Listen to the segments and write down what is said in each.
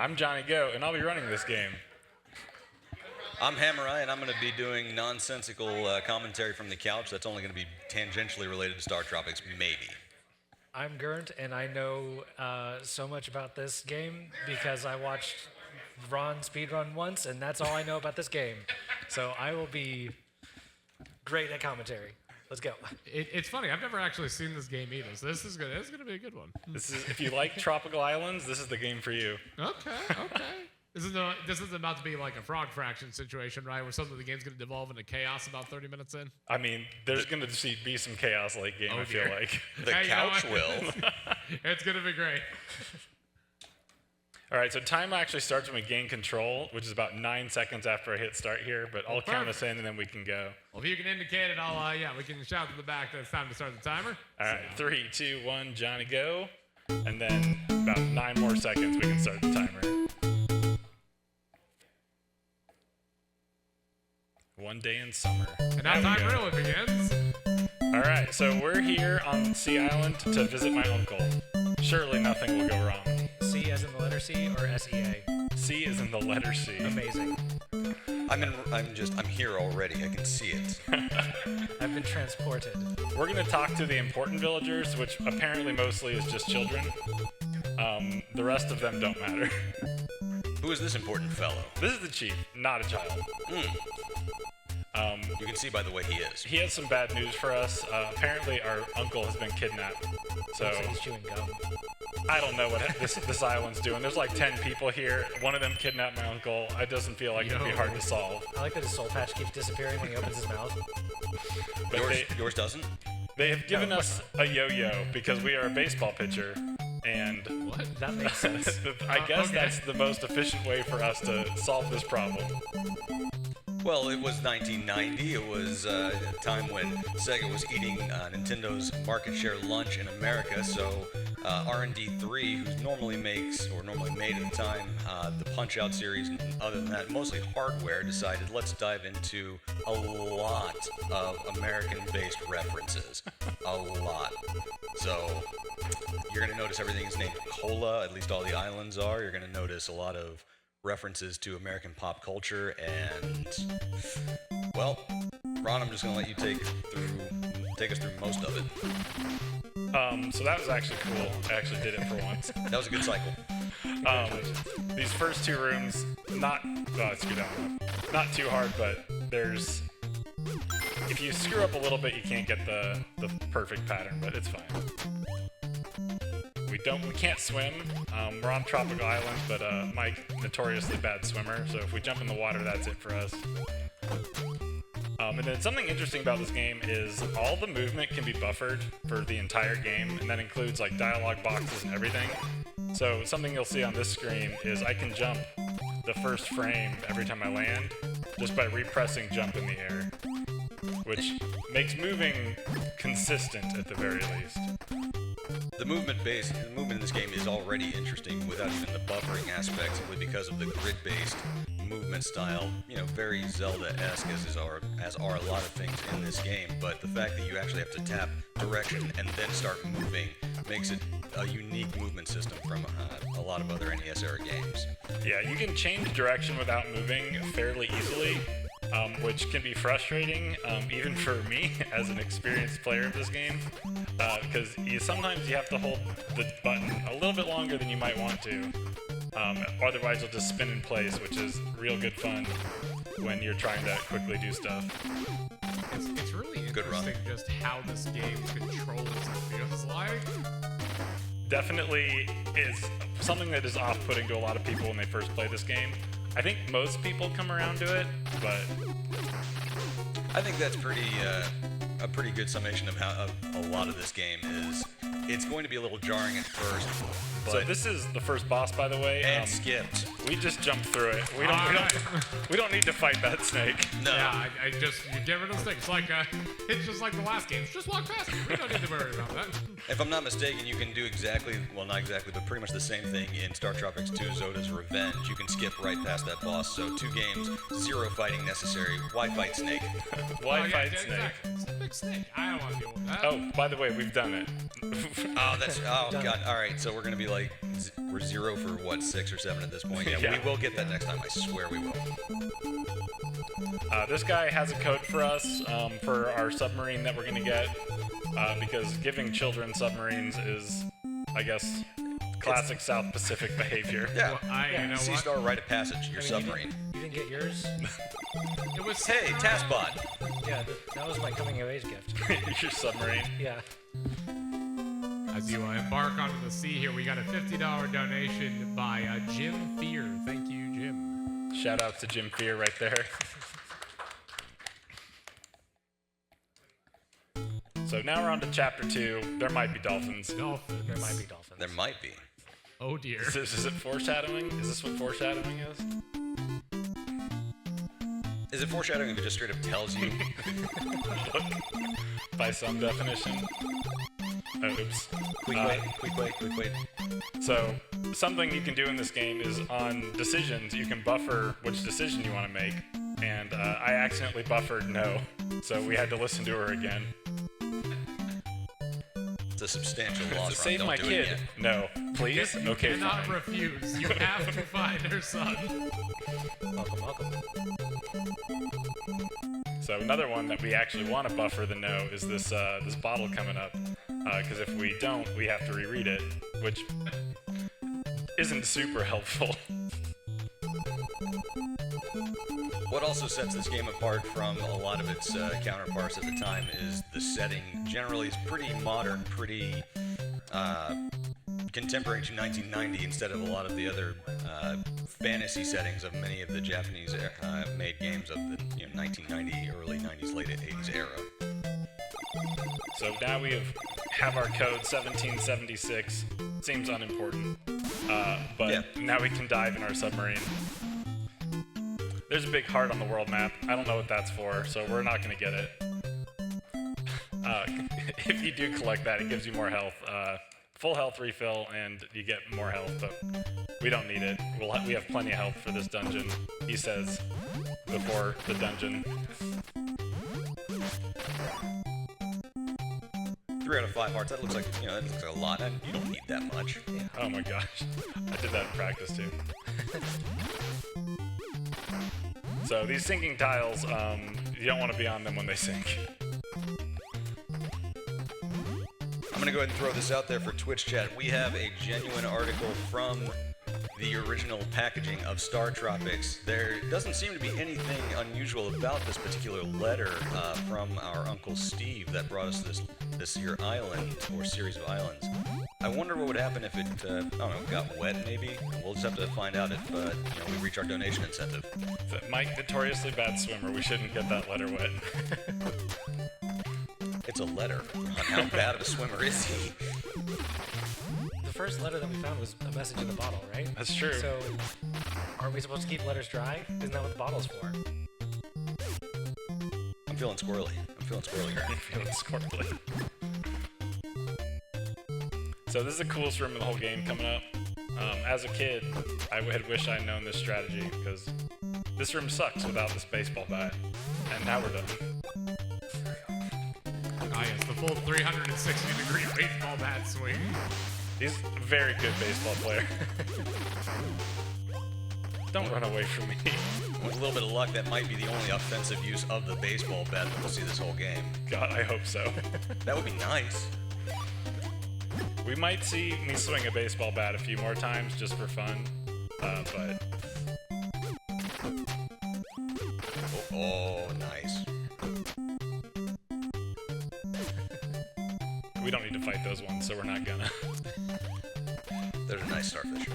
I'm JohnnyGo, and I'll be running this game. I'm Hammerai, and I'm going to be doing nonsensical commentary from the couch that's only going to be tangentially related to Startropics, maybe. I'm Gurnt, and I know so much about this game because I watched Ron speedrun once, and that's all I know about this game. So I will be great at commentary. Let's go. It's funny. I've never actually seen this game either, so this is gonna be a good one. If you like tropical islands, this is the game for you. Okay. This isn't about to be like a frog fraction situation, right? Where suddenly the game's gonna devolve into chaos about 30 minutes in. I mean, there's going to be some chaos late game, I feel like. The couch will. It's gonna be great. All right, so time actually starts when we gain control, which is about 9 seconds after I hit start here, but I'll count us in and then we can go. Well, if you can indicate it, we can shout to the back that it's time to start the timer. All right, 3, 2, 1, Johnny, go. And then about 9 more seconds, we can start the timer. 1 day in summer. And now time really begins. All right, so we're here on Sea Island to visit my uncle. Surely nothing will go wrong. C as in the letter C or S-E-A? C is in the letter C. Amazing. I'm here already. I can see it. I've been transported. We're going to talk to the important villagers, which apparently mostly is just children. The rest of them don't matter. Who is this important fellow? This is the chief, not a child. You can see by the way he is. He has some bad news for us. Apparently, our uncle has been kidnapped. So He's chewing gum. I don't know what this island's doing. There's like 10 people here. One of them kidnapped my uncle. It doesn't feel like it'd be hard to solve. I like that his soul patch keeps disappearing when he opens his mouth. But Yours doesn't? They have given us a yo-yo because we are a baseball pitcher. And What? That makes sense. I guess okay. that's the most efficient way for us to solve this problem. Well, it was 1990. It was a time when Sega was eating Nintendo's market share lunch in America. So R&D 3, who normally made at the time the Punch-Out series, and other than that, mostly hardware, decided let's dive into a lot of American-based references. A lot. So you're going to notice everything is named Cola, at least all the islands are. You're going to notice a lot of references to American pop culture, and well, Ron, I'm just gonna let you take us through most of it. So that was actually cool. I actually did it for once. That was a good cycle. These first 2 rooms, not too hard, but if you screw up a little bit, you can't get the perfect pattern, but it's fine. We can't swim. We're on tropical islands, but Mike, notoriously bad swimmer, so if we jump in the water, that's it for us. And then something interesting about this game is all the movement can be buffered for the entire game, and that includes like dialogue boxes and everything. So something you'll see on this screen is I can jump the first frame every time I land just by repressing jump in the air, which makes moving consistent at the very least. The movement in this game is already interesting without even the buffering aspect, simply because of the grid-based movement style. You know, very Zelda-esque as are a lot of things in this game. But the fact that you actually have to tap direction and then start moving makes it a unique movement system from a lot of other NES-era games. Yeah, you can change direction without moving fairly easily, which can be frustrating, even for me as an experienced player of this game, because sometimes you have to hold the button a little bit longer than you might want to, otherwise you'll just spin in place, which is real good fun when you're trying to quickly do stuff. It's really interesting just how this game controls it feels like. Definitely is something that is off-putting to a lot of people when they first play this game. I think most people come around to it, but I think that's a pretty good summation of how a lot of this game is. It's going to be a little jarring at first, but so this is the first boss, by the way. And skipped. We just jumped through it. We don't need to fight that snake. No. Yeah, you get rid of the snake. It's just like the last game. Just walk past it. We don't need to worry about that. If I'm not mistaken, you can do not exactly, but pretty much the same thing in Startropics 2 Zoda's Revenge. You can skip right past that boss. So 2 games, 0 fighting necessary. Why fight snake? Why fight snake? Exactly. It's a big snake. I don't want to deal with that. Oh, by the way, we've done it. Oh, God. All right, so we're gonna be like We're 0 for, what, 6 or 7 at this point? Yeah, Yeah. we will get that next time. I swear we will. This guy has a code for us for our submarine that we're going to get, because giving children submarines is, I guess, classic South Pacific behavior. Yeah. Well, you know Sea what? Star rite of passage, your submarine. You didn't get yours? It was Hey, TaskBot. Yeah, that was my coming of age gift. Your submarine. Yeah. As you embark onto the sea here, we got a $50 donation by Jim Fear. Thank you, Jim. Shout out to Jim Fear right there. So now we're on to chapter 2. There might be dolphins. Dolphins. There might be dolphins. There might be. Oh dear. Is it foreshadowing? Is this what foreshadowing is? Is it foreshadowing if it just straight up tells you? Look, by some definition. Oh, oops. Quick wait. So, something you can do in this game is on decisions, you can buffer which decision you want to make. And I accidentally buffered no, so we had to listen to her again. It's a substantial To loss. save Don't my do it kid. again. No. Please? You Okay, cannot fine. refuse. You have to find her son. Welcome. So another one that we actually want to buffer the no is this this bottle coming up. Because if we don't, we have to reread it, which isn't super helpful. What also sets this game apart from a lot of its counterparts at the time is the setting. Generally, it's pretty modern, pretty contemporary to 1990 instead of a lot of the other fantasy settings of many of the Japanese made games of the 1990, early 90s, late 80s era. So now we have our code 1776. Seems unimportant, but Yeah. now we can dive in our submarine. There's a big heart on the world map. I don't know what that's for, so we're not going to get it. If you do collect that, it gives you more health. Full health refill, and you get more health, but we don't need it. We have plenty of health for this dungeon, he says, before the dungeon. 3 out of 5 hearts. That looks like that looks like a lot. And you don't need that much. Oh my gosh. I did that in practice too. So these sinking tiles, you don't want to be on them when they sink. I'm gonna go ahead and throw this out there for Twitch chat. We have a genuine article from the original packaging of Startropics. There doesn't seem to be anything unusual about this particular letter from our Uncle Steve that brought us this here island, or series of islands. I wonder what would happen if it, I don't know, got wet maybe? We'll just have to find out if we reach our donation incentive. So Mike, notoriously bad swimmer, we shouldn't get that letter wet. It's a letter on how bad of a swimmer is he. The first letter that we found was a message in the bottle, right? That's true. So, aren't we supposed to keep letters dry? Isn't that what the bottle's for? I'm feeling squirrely here. Feeling squirrely. So this is the coolest room in the whole game coming up. As a kid, I had wished I'd known this strategy, because this room sucks without this baseball bat. And now we're done. Ah, yes, the full 360-degree baseball bat swing. He's a very good baseball player. Don't run away from me. With a little bit of luck, that might be the only offensive use of the baseball bat that we'll see this whole game. God, I hope so. That would be nice. We might see me swing a baseball bat a few more times just for fun, but Oh, nice. we don't need to fight those ones, so we're not gonna. There's a nice starfish.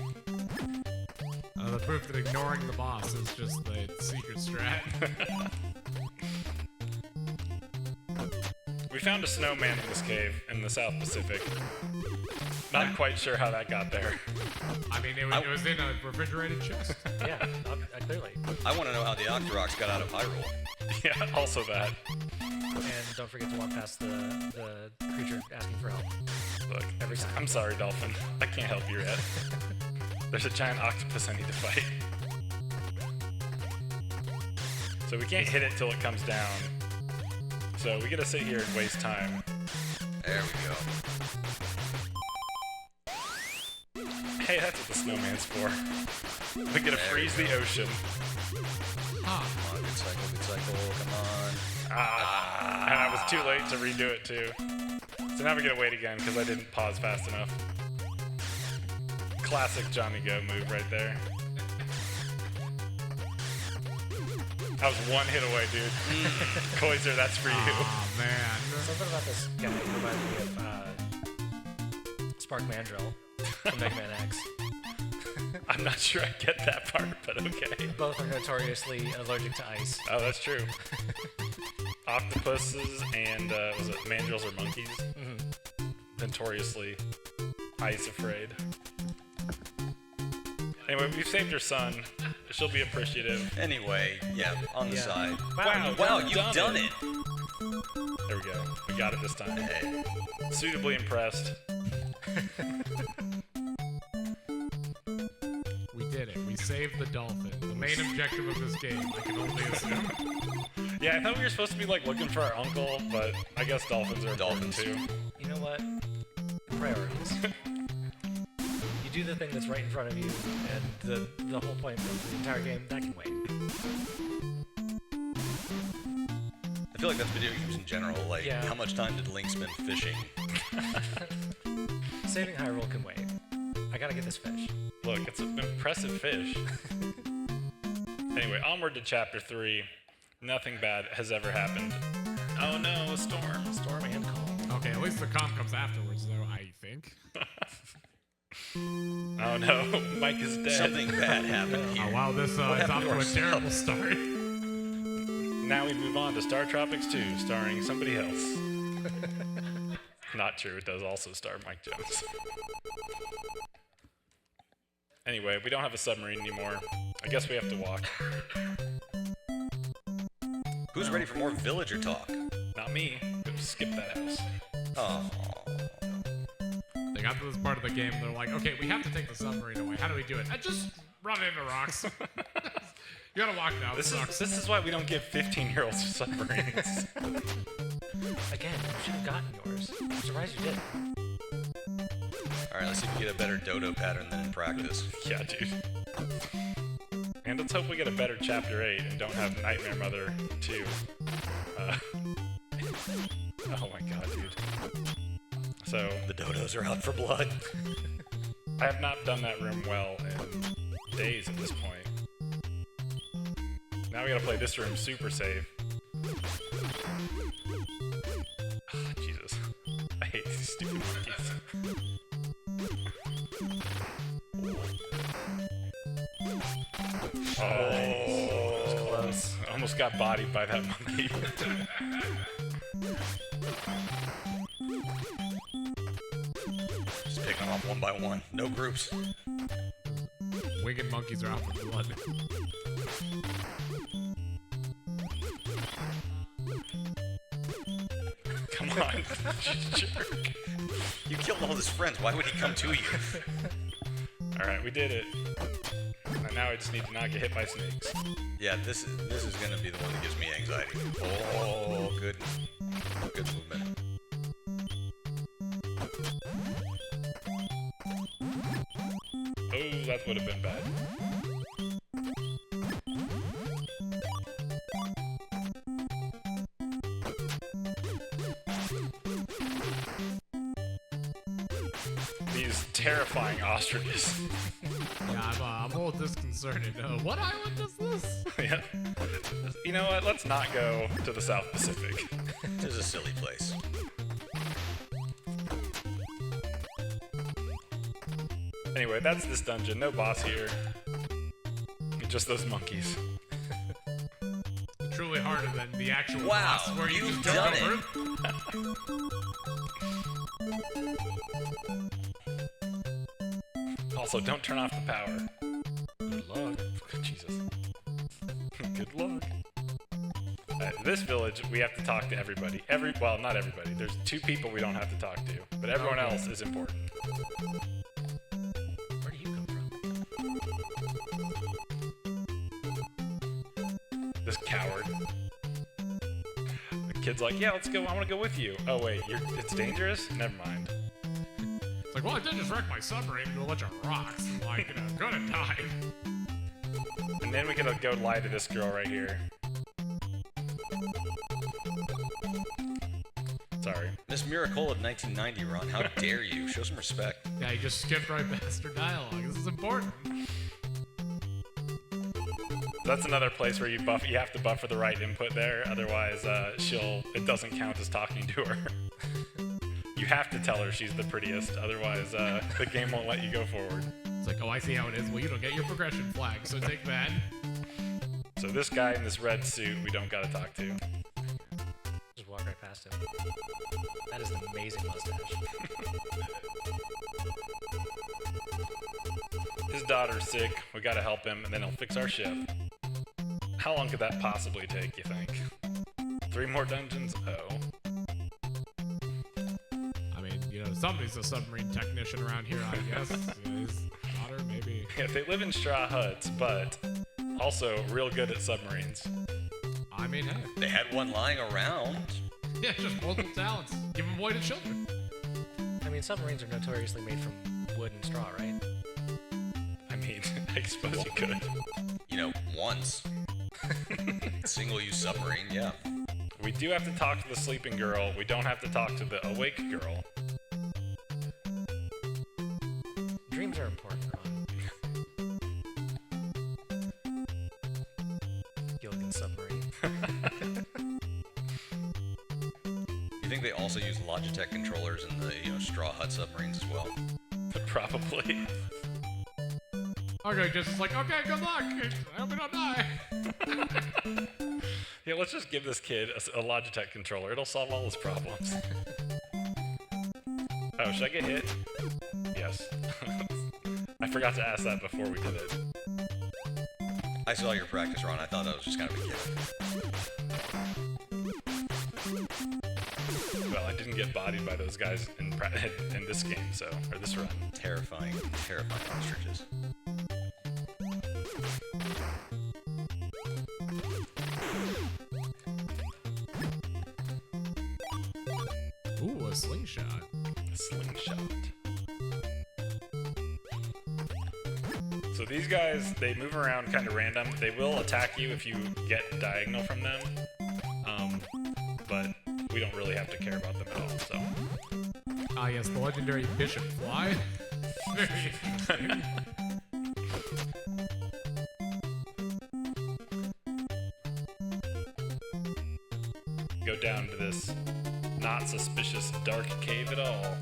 The proof that ignoring the boss is just the secret strat. We found a snowman in this cave in the South Pacific. Not quite sure how that got there. I mean, it was in a refrigerated chest. Yeah, clearly. I want to know how the Octoroks got out of Hyrule. Yeah, also that. And don't forget to walk past the creature asking for help. Look, Every time. I'm sorry, Dolphin. I can't help you yet. There's a giant octopus I need to fight. So we can't hit it till it comes down. So we gotta sit here and waste time. There we go. Hey, that's a the snowman's for. We get to freeze the ocean. Huh. Come on, good cycle, come on. And I was too late to redo it too. So now we gotta wait again because I didn't pause fast enough. Classic JohnnyGo move right there. That was one hit away, dude. Koiser, that's for you. Oh, man. Something about this guy reminds me of Spark Mandrill from Mega Man X. I'm not sure I get that part, but okay. Both are notoriously allergic to ice. Oh, that's true. Octopuses and, was it mandrills or monkeys? Notoriously ice afraid. Anyway, we've saved your son. She'll be appreciative. Anyway, yeah, on the side. Wow, You've done it. There we go. We got it this time. Hey. Suitably impressed. We did it. We saved the dolphin. The main objective of this game, I can only assume. Yeah, I thought we were supposed to be like looking for our uncle, but I guess dolphins are important too. You know what? Priorities. You do the thing that's right in front of you, and the whole point of the entire game, that can wait. I feel like that's video games in general. Like, Yeah. how much time did Link spend fishing? Saving Hyrule can wait. I gotta get this fish. Look, it's an impressive fish. Anyway, onward to chapter 3. Nothing bad has ever happened. Oh no, a storm. Storm and calm. Okay, at least the calm comes afterwards, though, I think. Oh no, Mike is dead. Something bad happened here. Oh, wow, this is happened off to to a ourselves? terrible start. Now we move on to Startropics 2, starring somebody else. Not true, it does also star Mike Jones. Anyway, we don't have a submarine anymore. I guess we have to walk. Who's ready for more villager talk? Not me. Skip that house. Oh. They got to this part of the game, they're like, okay, we have to take the submarine away. How do we do it? I just run into rocks. You gotta walk now. This is why we don't give 15-year-olds submarines. Again, you should have gotten yours. I'm surprised you didn't. Alright, let's see if we get a better dodo pattern than in practice. Yeah, dude. And let's hope we get a better Chapter 8 and don't have Nightmare Mother 2. Oh my god, dude. So, The dodos are out for blood. I have not done that room well in days at this point. Now we gotta play this room super safe. Ah, Jesus. I hate these stupid monkeys. Oh, close. Almost got bodied by that monkey. Just picking them off one by one. No groups. Winged monkeys are out for blood. Come on, jerk. You killed all his friends. Why would he come to you? Alright, we did it. And now I just need to not get hit by snakes. Yeah, this is gonna be the one that gives me anxiety. Oh, good movement. Oh, that would have been bad. These terrifying ostriches. Yeah, I'm a little disconcerted. What island is this? Yeah. You know what? Let's not go to the South Pacific. This is a silly place. Anyway, that's this dungeon. No boss here. Just those monkeys. Truly harder than the actual Wow, boss where you you've just done jump it. over. Also, don't turn off the power. Good luck. Jesus. Good luck. This village, we have to talk to everybody. Well, not everybody. There's 2 people we don't have to talk to, but everyone else is important. Where do you come from? This coward. The kid's like, yeah, let's go. I want to go with you. Oh, wait, it's dangerous? Never mind. It's like, well, I did just wreck my submarine into a bunch of rocks. I'm like, I'm gonna die. And then we gotta go lie to this girl right here. Sorry. Miss Miracola of 1990, Ron. How dare you? Show some respect. Yeah, you just skipped right past her dialogue. This is important. That's another place where you have to buffer the right input there, otherwise it doesn't count as talking to her. You have to tell her she's the prettiest, otherwise the game won't let you go forward. It's like, oh, I see how it is. Well, you don't get your progression flag, so take that. So this guy in this red suit, we don't gotta talk to. Just walk right past him. That is an amazing mustache. His daughter's sick, we gotta help him, and then he'll fix our ship. How long could that possibly take, you think? 3 more dungeons? Oh. I mean, you know, somebody's a submarine technician around here, I guess. His daughter, maybe. Yeah, they live in straw huts, but also real good at submarines. I mean, hey. They had one lying around. Yeah, just multiple talents. Give them away to children. I mean, submarines are notoriously made from wood and straw, right? I mean, I suppose you could. You know, once. Single-use submarine, yeah. We do have to talk to the sleeping girl. We don't have to talk to the awake girl. Dreams are important, Ron. Gilligan's submarine. You think they also use Logitech controllers in the, straw hut submarines as well? Probably. Okay, just like, okay, good luck. I hope you don't die. Yeah, let's just give this kid a Logitech controller. It'll solve all his problems. Oh, should I get hit? Yes. I forgot to ask that before we did it. I saw your practice, Ron. I thought that was just kind of a gift. Well, I didn't get bodied by those guys in this game, or this run. Terrifying, terrifying ostriches. Ooh, a slingshot. A slingshot. So these guys, they move around kind of random. They will attack you if you get diagonal from them, but we don't really have to care about them at all, so. Ah, yes, the legendary Bishop Fly. Very interesting. Go down to this not suspicious dark cave at all.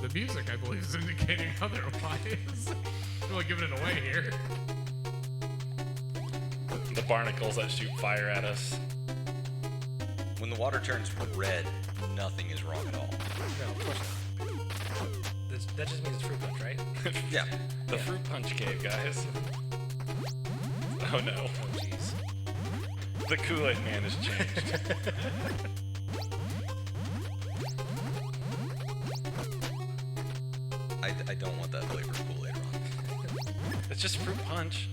The music, I believe, is indicating otherwise. Really giving it away here. The barnacles that shoot fire at us. When the water turns red, nothing is wrong at all. No, of course not. That just means it's fruit punch, right? Yeah. The fruit punch cave, guys. Oh no. Oh, jeez. The Kool-Aid man has changed. I don't want that flavor of Kool-Aid, Ron. It's just fruit punch.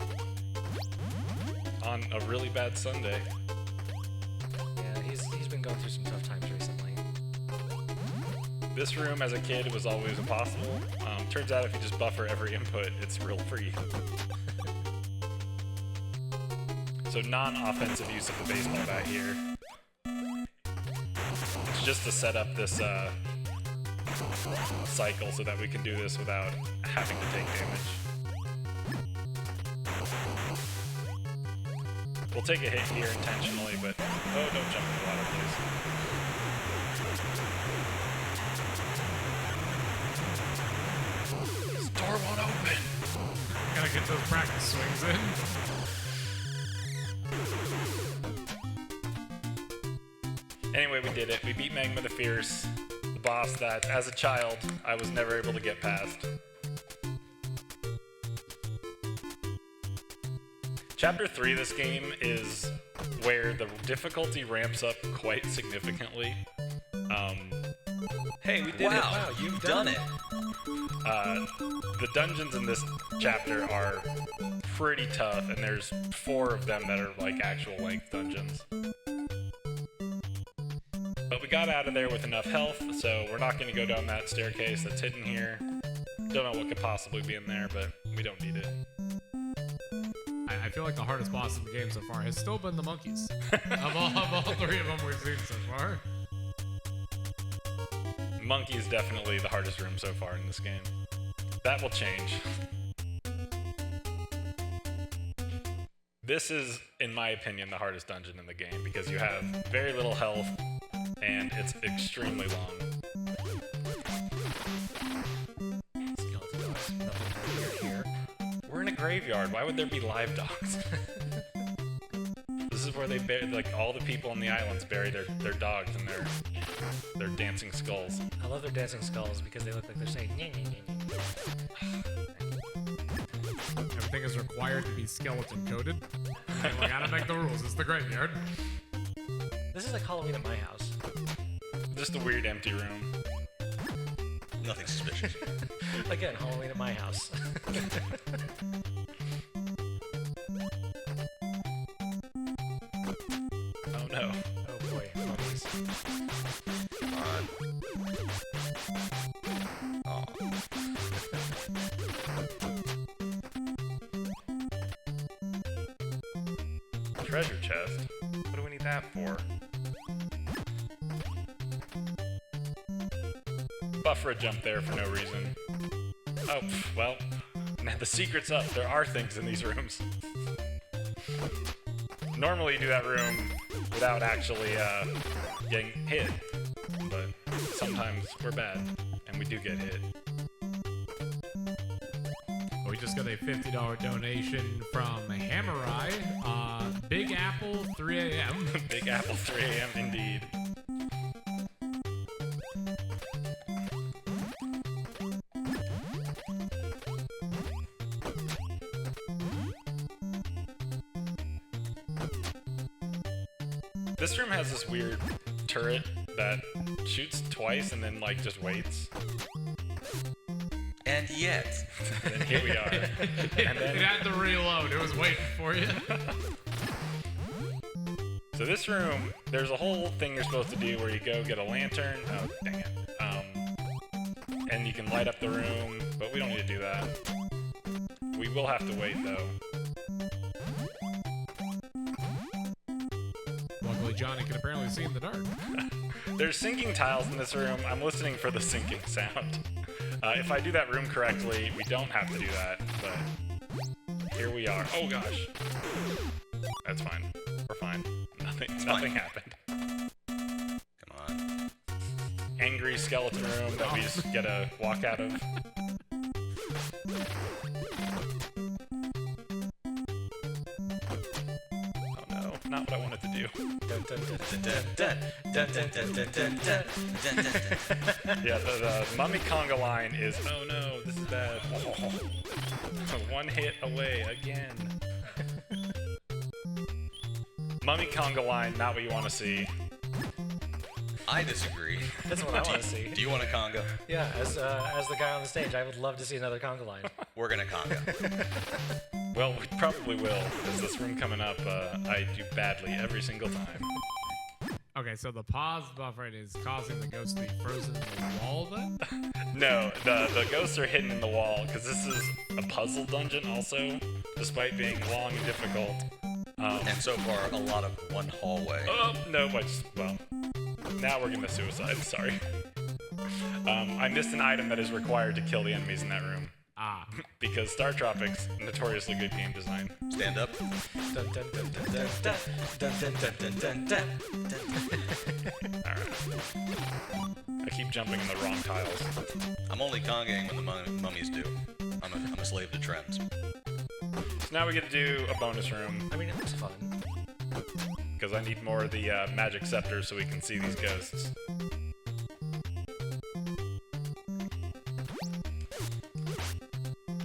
On a really bad Sunday. Yeah, he's been going through some tough times recently. This room as a kid was always impossible. Turns out if you just buffer every input, it's real free. So non-offensive use of the baseball bat here. It's just to set up this cycle so that we can do this without having to take damage. We'll take a hit here intentionally, but oh, don't jump in the water, please. This door won't open. Gotta get those practice swings in. Anyway, we did it. We beat Magma the Fierce, the boss that, as a child, I was never able to get past. Chapter 3 of this game is where the difficulty ramps up quite significantly. Hey, we did it! Wow, you've done it. The dungeons in this chapter are pretty tough, and there's 4 of them that are like actual length dungeons. But we got out of there with enough health, so we're not going to go down that staircase that's hidden here. Don't know what could possibly be in there, but we don't need it. I feel like the hardest boss in the game so far has still been the monkeys. of all three of them we've seen so far. Monkey is definitely the hardest room so far in this game. That will change. This is, in my opinion, the hardest dungeon in the game because you have very little health and it's extremely long. Skeleton dogs. Nothing here. We're in a graveyard. Why would there be live dogs? This is where they bury, like, all the people on the islands bury their dogs and their dancing skulls. I love their dancing skulls because they look like they're saying "Nyeh, nyeh, nyeh, nyeh." Everything is required to be skeleton coded. We gotta make the rules. It's the graveyard. This is like Halloween at my house. Just a weird empty room. Nothing suspicious. Again, Halloween at my house. Oh no. Oh boy, mummies. Come on. Oh. Treasure chest? What do we need that for? Buffer a jump there for no reason. Oh, well, now the secret's up. There are things in these rooms. Normally you do that room without actually getting hit, but sometimes we're bad, and we do get hit. We just got a $50 donation from Hammerai. Big Apple 3 a.m. Big Apple 3 a.m. indeed. This room has this weird turret that shoots twice and then, like, just waits. And yet. And here we are. And then, It had to reload. It was waiting for you. so this room, there's a whole thing you're supposed to do where you go get a lantern. Oh, dang it. And you can light up the room, but we don't need to do that. We will have to wait, though. Luckily, Johnny can apparently see in the dark. There's sinking tiles in this room. I'm listening for the sinking sound. If I do that room correctly, we don't have to do that, but here we are. Oh gosh. That's fine. We're fine. Nothing happened. Come on. Angry skeleton room that we just gotta walk out of. Oh no, not what I wanted to do. Dun, dun, dun, dun, Dun, dun. dun, dun, dun, dun, dun, dun, dun, dun, dun. Yeah, the mummy conga line is, oh no, this is bad. One hit away again. Mummy conga line, not what you want to see. I disagree. That's what I want to see. Do you want a conga? Yeah, as the guy on the stage, I would love to see another conga line. We're gonna conga. Well, we probably will, because this room coming up, I do badly every single time. Okay, so the pause buffering is causing the ghost to be frozen in the wall then? No, the ghosts are hidden in the wall, because this is a puzzle dungeon also, despite being long and difficult. And so far, a lot of one hallway. Oh, no, well, now we're gonna suicide, sorry. I missed an item that is required to kill the enemies in that room. Ah. Because Startropics, notoriously good game design. Stand up. Dun, dun, dun, dun, dun, dun. Dun, dun, dun, dun, dun, dun. Alright. I keep jumping in the wrong tiles. I'm only congaing when the mummies do. I'm a slave to trends. So now we get to do a bonus room, I mean, it looks fun. because I need more of the magic scepters so we can see these ghosts.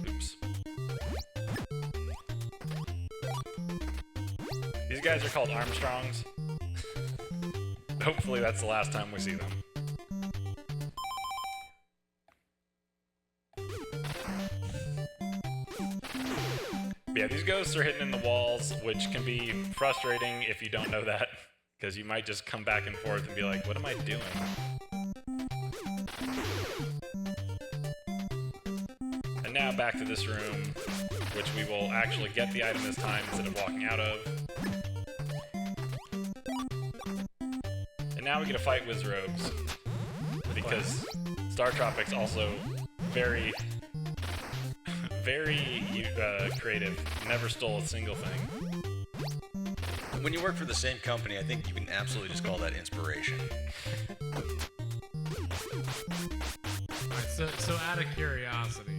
Oops. These guys are called Armstrongs. Hopefully that's the last time we see them. But yeah, these ghosts are hidden in the walls, which can be frustrating if you don't know that, because you might just come back and forth and be like, what am I doing? back to this room, which we will actually get the item this time instead of walking out of. And now we get to fight Wizrobes, because Startropics also very, very creative. Never stole a single thing. When you work for the same company, I think you can absolutely just call that inspiration. Alright, so out of curiosity,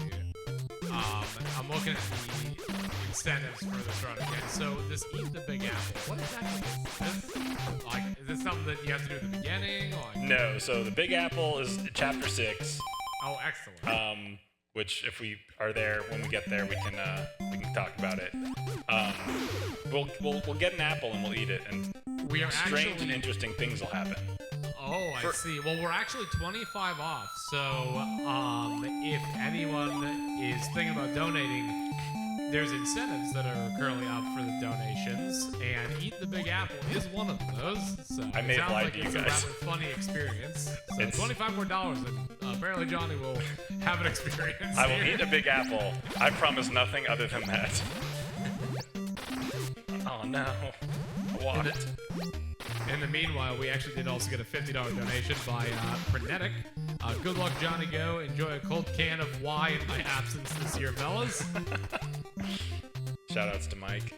I'm looking at the incentives for this run again. So this Eat the Big Apple, what exactly is this? Like, is this something that you have to do at the beginning? Like, No, so the Big Apple is Chapter 6. oh, excellent. Which if we are there when we get there, we can talk about it. We'll get an apple and we'll eat it, and We are strange actually... and interesting things will happen. Oh, I see. Well, we're actually 25 off, so if anyone is thinking about donating, there's incentives that are currently up for the donations, and Eat the Big Apple is one of those. So I may have it sounds lied like to you it's guys. a rather funny experience. So It's- $25 more, and apparently Johnny will have an experience. I will here. eat a Big Apple. I promise nothing other than that. Oh no. What? In the meanwhile, we actually did also get a $50 donation by Frenetic. Good luck, JohnnyGo. Enjoy a cold can of Y in my absence this year, fellas. Shoutouts to Mike.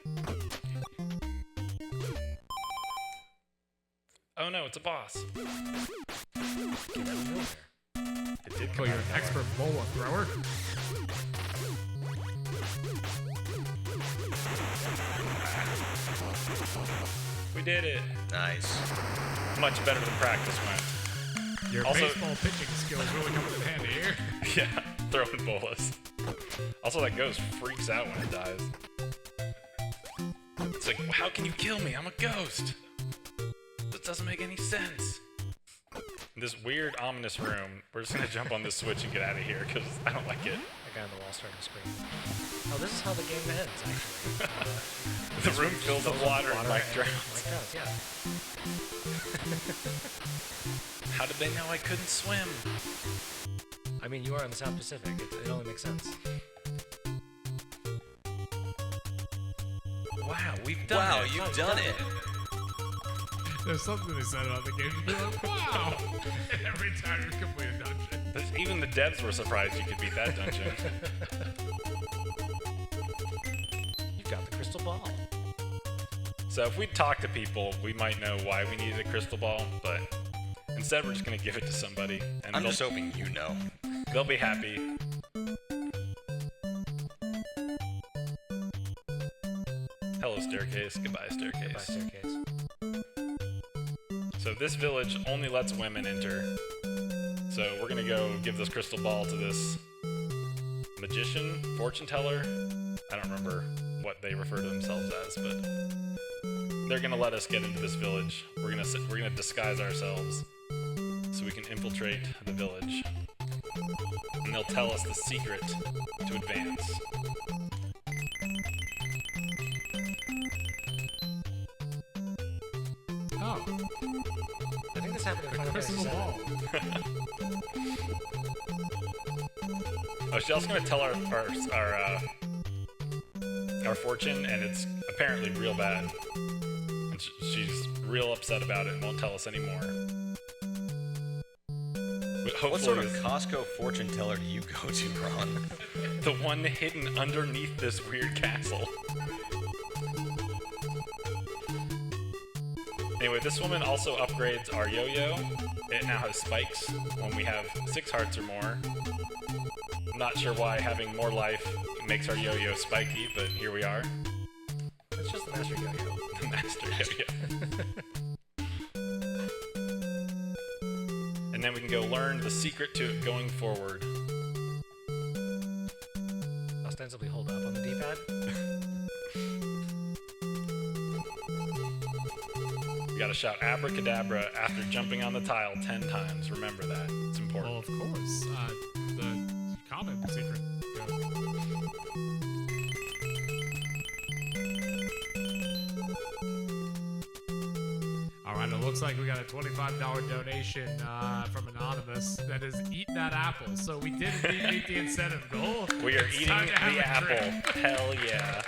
Oh no, it's a boss. It did Oh, come you're out an of expert bola thrower. nowhere. We did it. Nice. Much better than practice went. Your Also- baseball pitching skills really coming in handy here. Yeah, throwing bolas. Also, that ghost freaks out when it dies. It's like, how can you kill me? I'm a ghost. This doesn't make any sense. In this weird, ominous room, we're just gonna jump on this switch and get out of here because I don't like it. That guy on the wall starting to scream. Oh, this is how the game ends, actually. The room fills with water and Mike drowns. Mike drowns, yeah. How did they know I couldn't swim? I mean, you are in the South Pacific. It only makes sense. Wow, we've done Wow, it. you've done it. There's something they said about the game. You'd be like, wow! Every time you complete a dungeon. Even the devs were surprised you could beat that dungeon. You've got the crystal ball. So if we talk to people, we might know why we needed a crystal ball, but instead we're just gonna give it to somebody, and I'm just hoping you know. they'll be happy. Hello, staircase. Goodbye, staircase. By staircase. So this village only lets women enter. So we're gonna go give this crystal ball to this magician, fortune teller. I don't remember what they refer to themselves as, but they're gonna let us get into this village. We're gonna disguise ourselves so we can infiltrate the village, and they'll tell us the secret to advance. Oh, I think this happened in Final Fantasy crystal VII. ball. Oh, she's also gonna tell our fortune, and it's apparently real bad. And she's real upset about it and won't tell us anymore. But hopefully What sort of it's Costco fortune teller do you go to, Ron? the one hidden underneath this weird castle. Anyway, this woman also upgrades our yo-yo. It now has spikes when we have 6 hearts or more. I'm not sure why having more life makes our yo-yo spiky, but here we are. It's just the master yo-yo. The master yo-yo. And then we can go learn the secret to it going forward. Ostensibly hold up on the D-pad. You gotta shout abracadabra after jumping on the tile 10 times. Remember that. It's important. Well, of course. The comment secret. Alright, it looks looks like we got a $25 donation from Anonymous that is eat that apple. So we did indeed meet the incentive goal. We are It's eating time to have the a apple. drink. Hell yeah.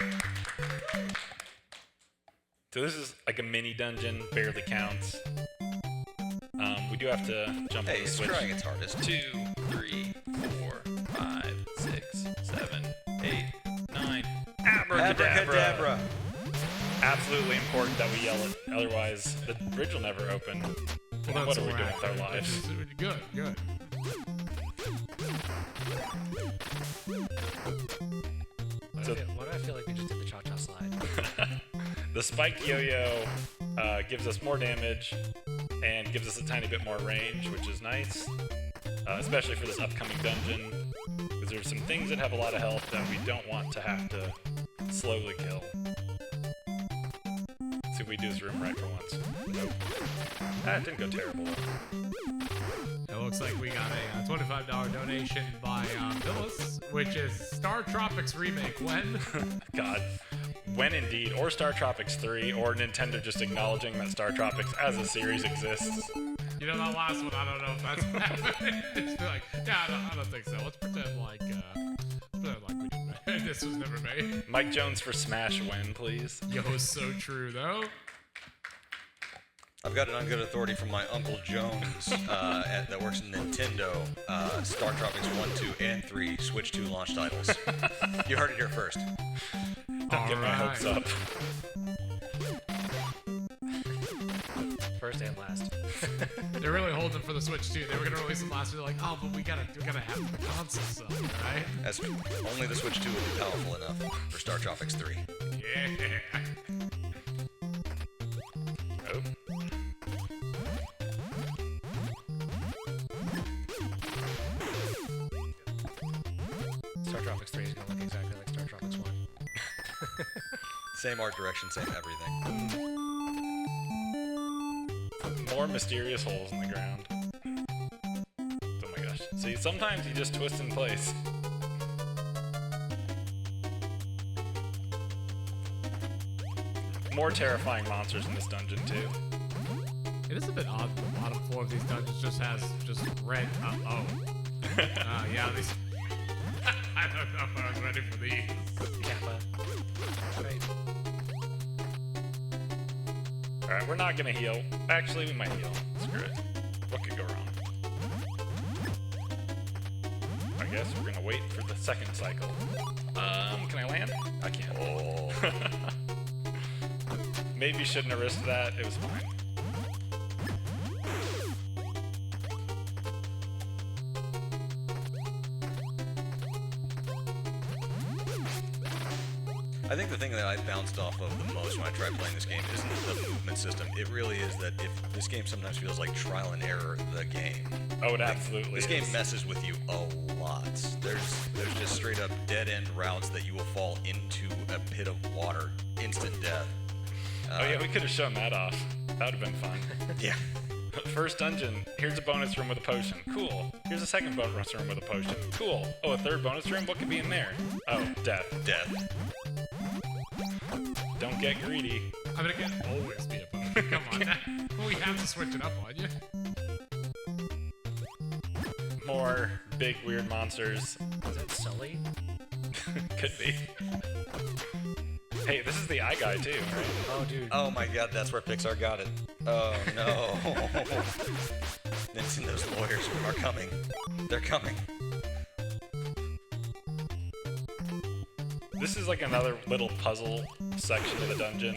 So this is like a mini dungeon, barely counts. We do have to jump on Hey, the it's switch. trying its hardest. 2, 3, 4, 5, 6, 7, 8, 9. Abracadabra. Abracadabra. Absolutely important that we yell it, otherwise the bridge will never open. Well, What that's are we a doing wrap. with our lives? Good, good. Why do I feel like we just did the cha-cha slide? The spiked yo-yo gives us more damage and gives us a tiny bit more range, which is nice, especially for this upcoming dungeon, because there's some things that have a lot of health that we don't want to have to slowly kill. Let's see if we do this room right for once. Nope. That didn't go terrible. It looks like we got a $25 donation by Phyllis, which is Startropics remake. When? God. When indeed, or Startropics 3, or Nintendo just acknowledging that Startropics as a series exists. You know, that last one, I don't know if that's happening. It's like, yeah, I don't think so. Let's pretend like we didn't. This was never made. Mike Jones for Smash when, please. Yo, so true though. I've got an on good authority from my Uncle Jones that works in Nintendo. Startropics 1, 2, and 3 Switch 2 launch titles. You heard it here first. Don't get my hopes up. First and last. They're really holding for the Switch too. They were gonna release it last year. They're like, oh, but we gotta have the console stuff, right? As only the Switch 2 will be powerful enough for Startropics 3. Yeah. Oh. Startropics 3 is going to look exactly like Startropics 1. Same art direction, same everything. More mysterious holes in the ground. Oh my gosh. See, sometimes you just twist in place. More terrifying monsters in this dungeon, too. It is a bit odd. The bottom floor of these dungeons just has red. Yeah, these. I don't know if I was ready for these. Kappa. Right. Alright, we're not gonna heal. Actually, we might heal. Screw it. What could go wrong? I guess we're gonna wait for the second cycle. Can I land? I can't. Oh. Maybe shouldn't have risked that. It was fine. I think the thing that I bounced off of the most when I tried playing this game isn't the movement system. It really is that if this game sometimes feels like trial and error the game. Oh, it absolutely This is. game messes with you a lot. There's just straight up dead end routes that you will fall into a pit of water, instant death. Oh yeah, we could have shown that off. That would have been fun. Yeah. First dungeon, here's a bonus room with a potion. Cool. Here's a second bonus room with a potion. Cool. Oh, a third bonus room? What could be in there? Oh, death. Death. Don't get greedy. I mean, it can always be a potion. Come on. We have to switch it up on you. More big, weird monsters. Is that Sully? Could be. Hey, this is the eye guy too, right? Oh, dude. Oh my god, that's where Pixar got it. Oh no. Nintendo's lawyers are coming. They're coming. This is like another little puzzle section of the dungeon.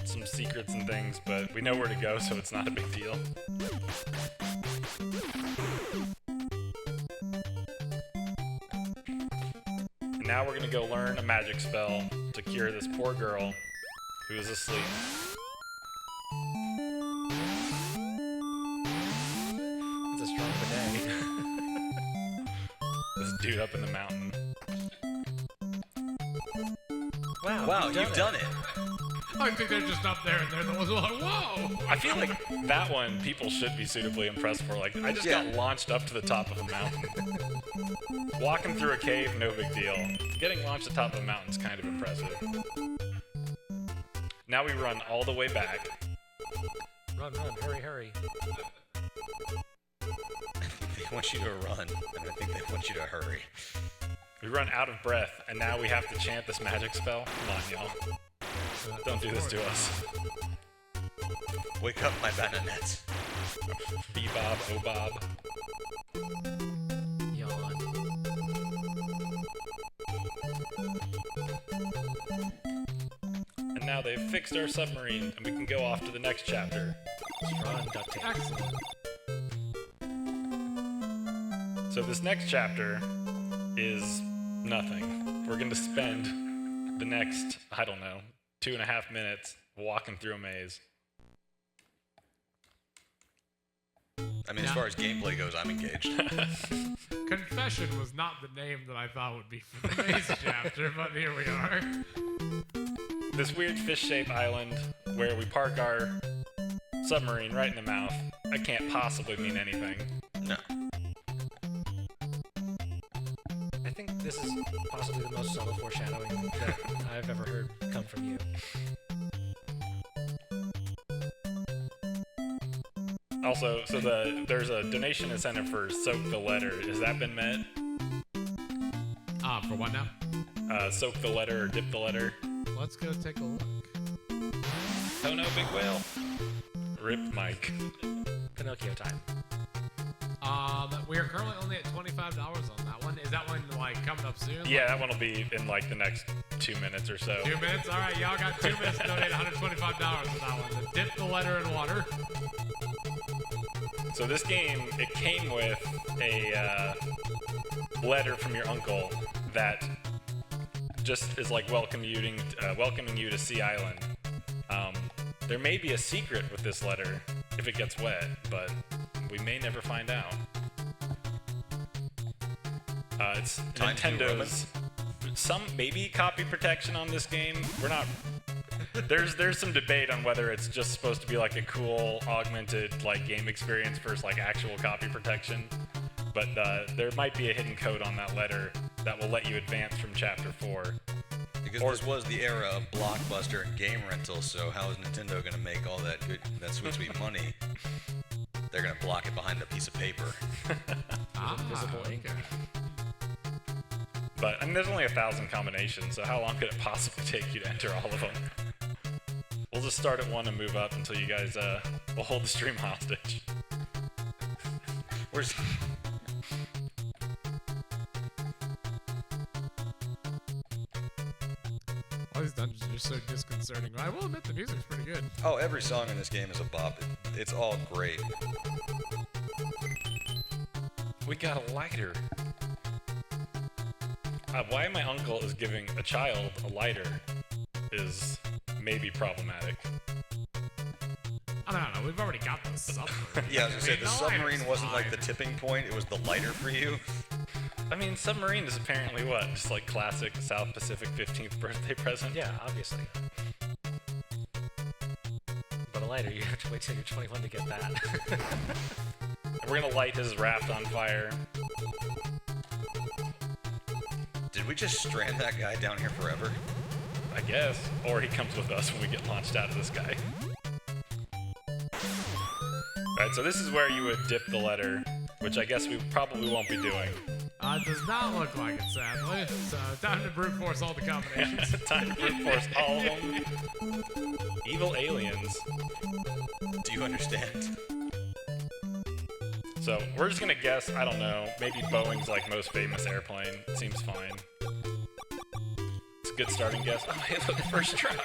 Some secrets and things, but we know where to go, so it's not a big deal. And now we're gonna go learn a magic spell to cure this poor girl who is asleep. It's a strong bidet. This dude up in the mountain. Wow, you've done it. I think they're just up there and they're the ones who are like, whoa! I feel like that one people should be suitably impressed for. Like, I just got launched up to the top of a mountain. Walking through a cave, no big deal. Getting launched to the top of a mountain is kind of impressive. Now we run all the way back. Run, hurry, hurry. They want you to run, and I think they want you to hurry. We run out of breath, and now we have to chant this magic spell? Come on, y'all. Don't do this to us. Wake up, my bananets. Bebob, oh Bob. Yawn. And now they've fixed our submarine, and we can go off to the next chapter. Straw and duct tape. Excellent. So this next chapter is nothing. We're going to spend the next, I don't know, 2.5 minutes walking through a maze. I mean, as far as gameplay goes, I'm engaged. Confession was not the name that I thought would be for the maze chapter, but here we are. This weird fish-shaped island where we park our submarine right in the mouth, that can't possibly mean anything. No. I think this is possibly the most subtle foreshadowing that I've ever heard come from you. Also, so there's a donation incentive for Soak the Letter. Has that been met? For what now? Soak the Letter or Dip the Letter? Let's go take a look. Oh no, big whale. Rip Mike. Pinocchio time. We are currently only at $25 on that one. Is that one like coming up soon? Yeah, that one will be in like the next 2 minutes or so. 2 minutes? All right, y'all got 2 minutes to donate $125 for that one. So dip the letter in water. So this game, it came with a letter from your uncle that just is like welcoming you to Sea Island. There may be a secret with this letter if it gets wet, but we may never find out. It's Time to Nintendo's some maybe copy protection on this game. We're not. There's some debate on whether it's just supposed to be like a cool augmented like game experience versus like actual copy protection. But there might be a hidden code on that letter that will let you advance from Chapter 4. Because this was the era of Blockbuster and game rental, so how is Nintendo going to make all that sweet money? They're going to block it behind a piece of paper. Invisible ink. Okay. But I mean, there's only 1,000 combinations, so how long could it possibly take you to enter all of them? We'll just start at 1 and move up until you guys will hold the stream hostage. Where's... All these dungeons are so disconcerting. I will admit the music's pretty good. Oh, every song in this game is a bop. It's all great. We got a lighter. Why my uncle is giving a child a lighter is maybe problematic. I don't know. We've already got the submarine. Yeah, I was going to say, the submarine lighter's wasn't like fine. the tipping point, it was the lighter for you. I mean, submarine is apparently what? Just like classic South Pacific 15th birthday present? Yeah, obviously. But a lighter, you have to wait till you're 21 to get that. We're gonna light his raft on fire. Did we just strand that guy down here forever? I guess. Or he comes with us when we get launched out of the sky. Alright, so this is where you would dip the letter, which I guess we probably won't be doing. It does not look like it, sadly. So time to brute force all the combinations. Time to brute force all of them. Evil aliens. Do you understand? So we're just gonna guess, I don't know, maybe Boeing's like most famous airplane. Seems fine. It's a good starting guess. Oh, hey, look, first try.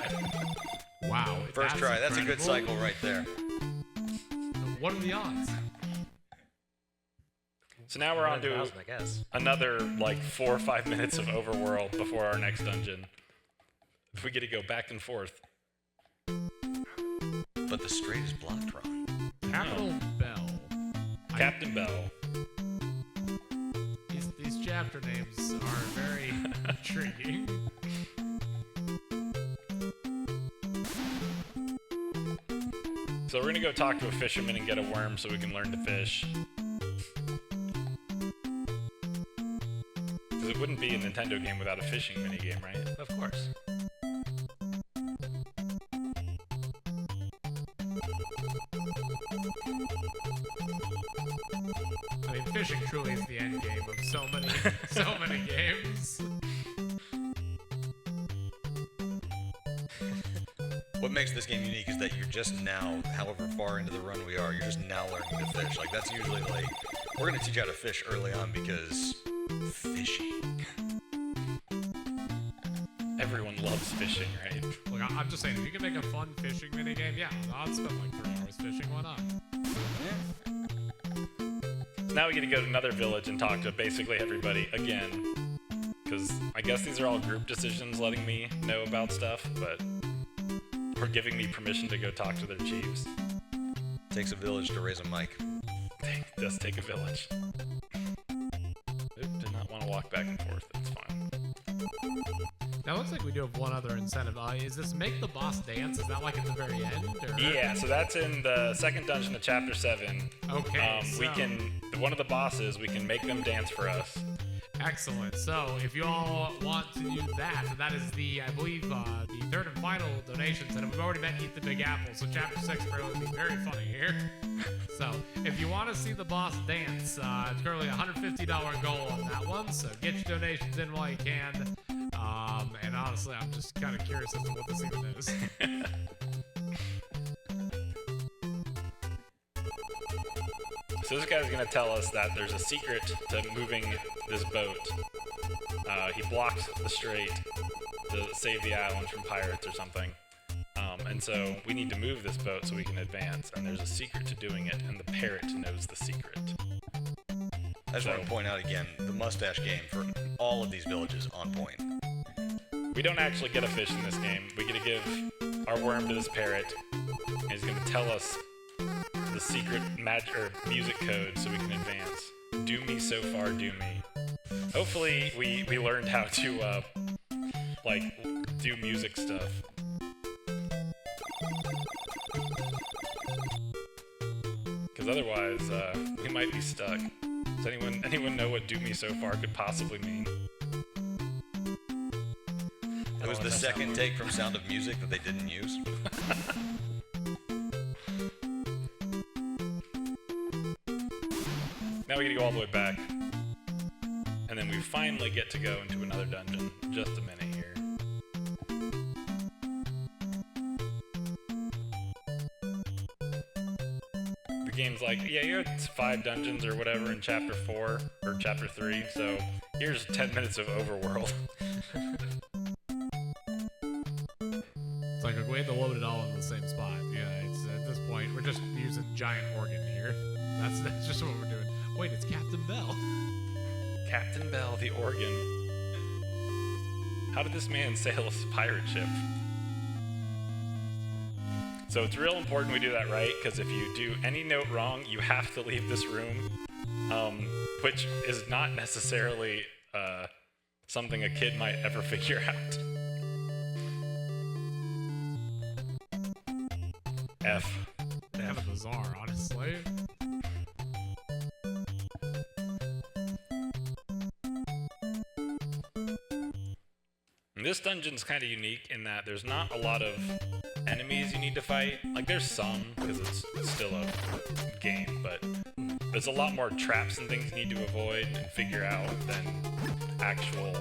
Wow. First try, that's a good incredible. cycle right there. What are the odds? So now we're on to 1,000, I guess. another like 4 or 5 minutes of overworld before our next dungeon. If we get to go back and forth. But the straight is blocked wrong. Capital Bell. Captain Bell. These chapter names are very intriguing. So we're gonna go talk to a fisherman and get a worm so we can learn to fish. Because it wouldn't be a Nintendo game without a fishing minigame, right? Of course. fishing truly is the end game of so many games. What makes this game unique is that you're just now, however far into the run we are, you're just now learning to fish. Like, that's usually like, we're going to teach you how to fish early on because fishing. Everyone loves fishing, right? Look, I'm just saying, if you can make a fun fishing minigame, yeah, I'll spend like 3 hours fishing, why not? Now we get to go to another village and talk to basically everybody again. Because I guess these are all group decisions letting me know about stuff, but... or giving me permission to go talk to their chiefs. Takes a village to raise a mic. It does take a village. Oop, did not want to walk back and forth. It's fine. Now, it looks like we do have one other incentive. Is this make the boss dance? Is that like at the very end? Or? Yeah, so that's in the second dungeon of Chapter 7. Okay, We can... one of the bosses, we can make them dance for us. Excellent. So, if you all want to do that, that is the, I believe, the third and final donations. And we've already met Eat the Big Apple, so Chapter 6 will be very funny here. So, if you want to see the boss dance, it's currently a $150 goal on that one. So, get your donations in while you can. And honestly, I'm just kind of curious as to what this even is. So this guy's gonna tell us that there's a secret to moving this boat. He blocked the strait to save the island from pirates or something. And so we need to move this boat so we can advance, and there's a secret to doing it, and the parrot knows the secret. I just want to point out again, the mustache game for all of these villages on point. We don't actually get a fish in this game. We get to give our worm to this parrot, and he's gonna tell us the secret music code so we can advance. Do me so far, do me. Hopefully we learned how to like do music stuff. Because otherwise we might be stuck. Does anyone know what do me so far could possibly mean? It was the second take from Sound of Music that they didn't use. Now we gotta go all the way back. And then we finally get to go into another dungeon. Just a minute here. The game's like, yeah, you had 5 dungeons or whatever in Chapter 4 or Chapter 3, so here's 10 minutes of overworld. It's like we had to load it all in the same spot. Yeah, it's at this point we're just using giant organ here. That's just what we're doing. Wait, it's Captain Bell. Captain Bell, the organ. How did this man sail a pirate ship? So it's real important we do that right, because if you do any note wrong, you have to leave this room, which is not necessarily something a kid might ever figure out. F. Kind of bizarre, honestly. And this dungeon's kind of unique in that there's not a lot of enemies you need to fight. Like, there's some, because it's still a game, but there's a lot more traps and things you need to avoid and figure out than actual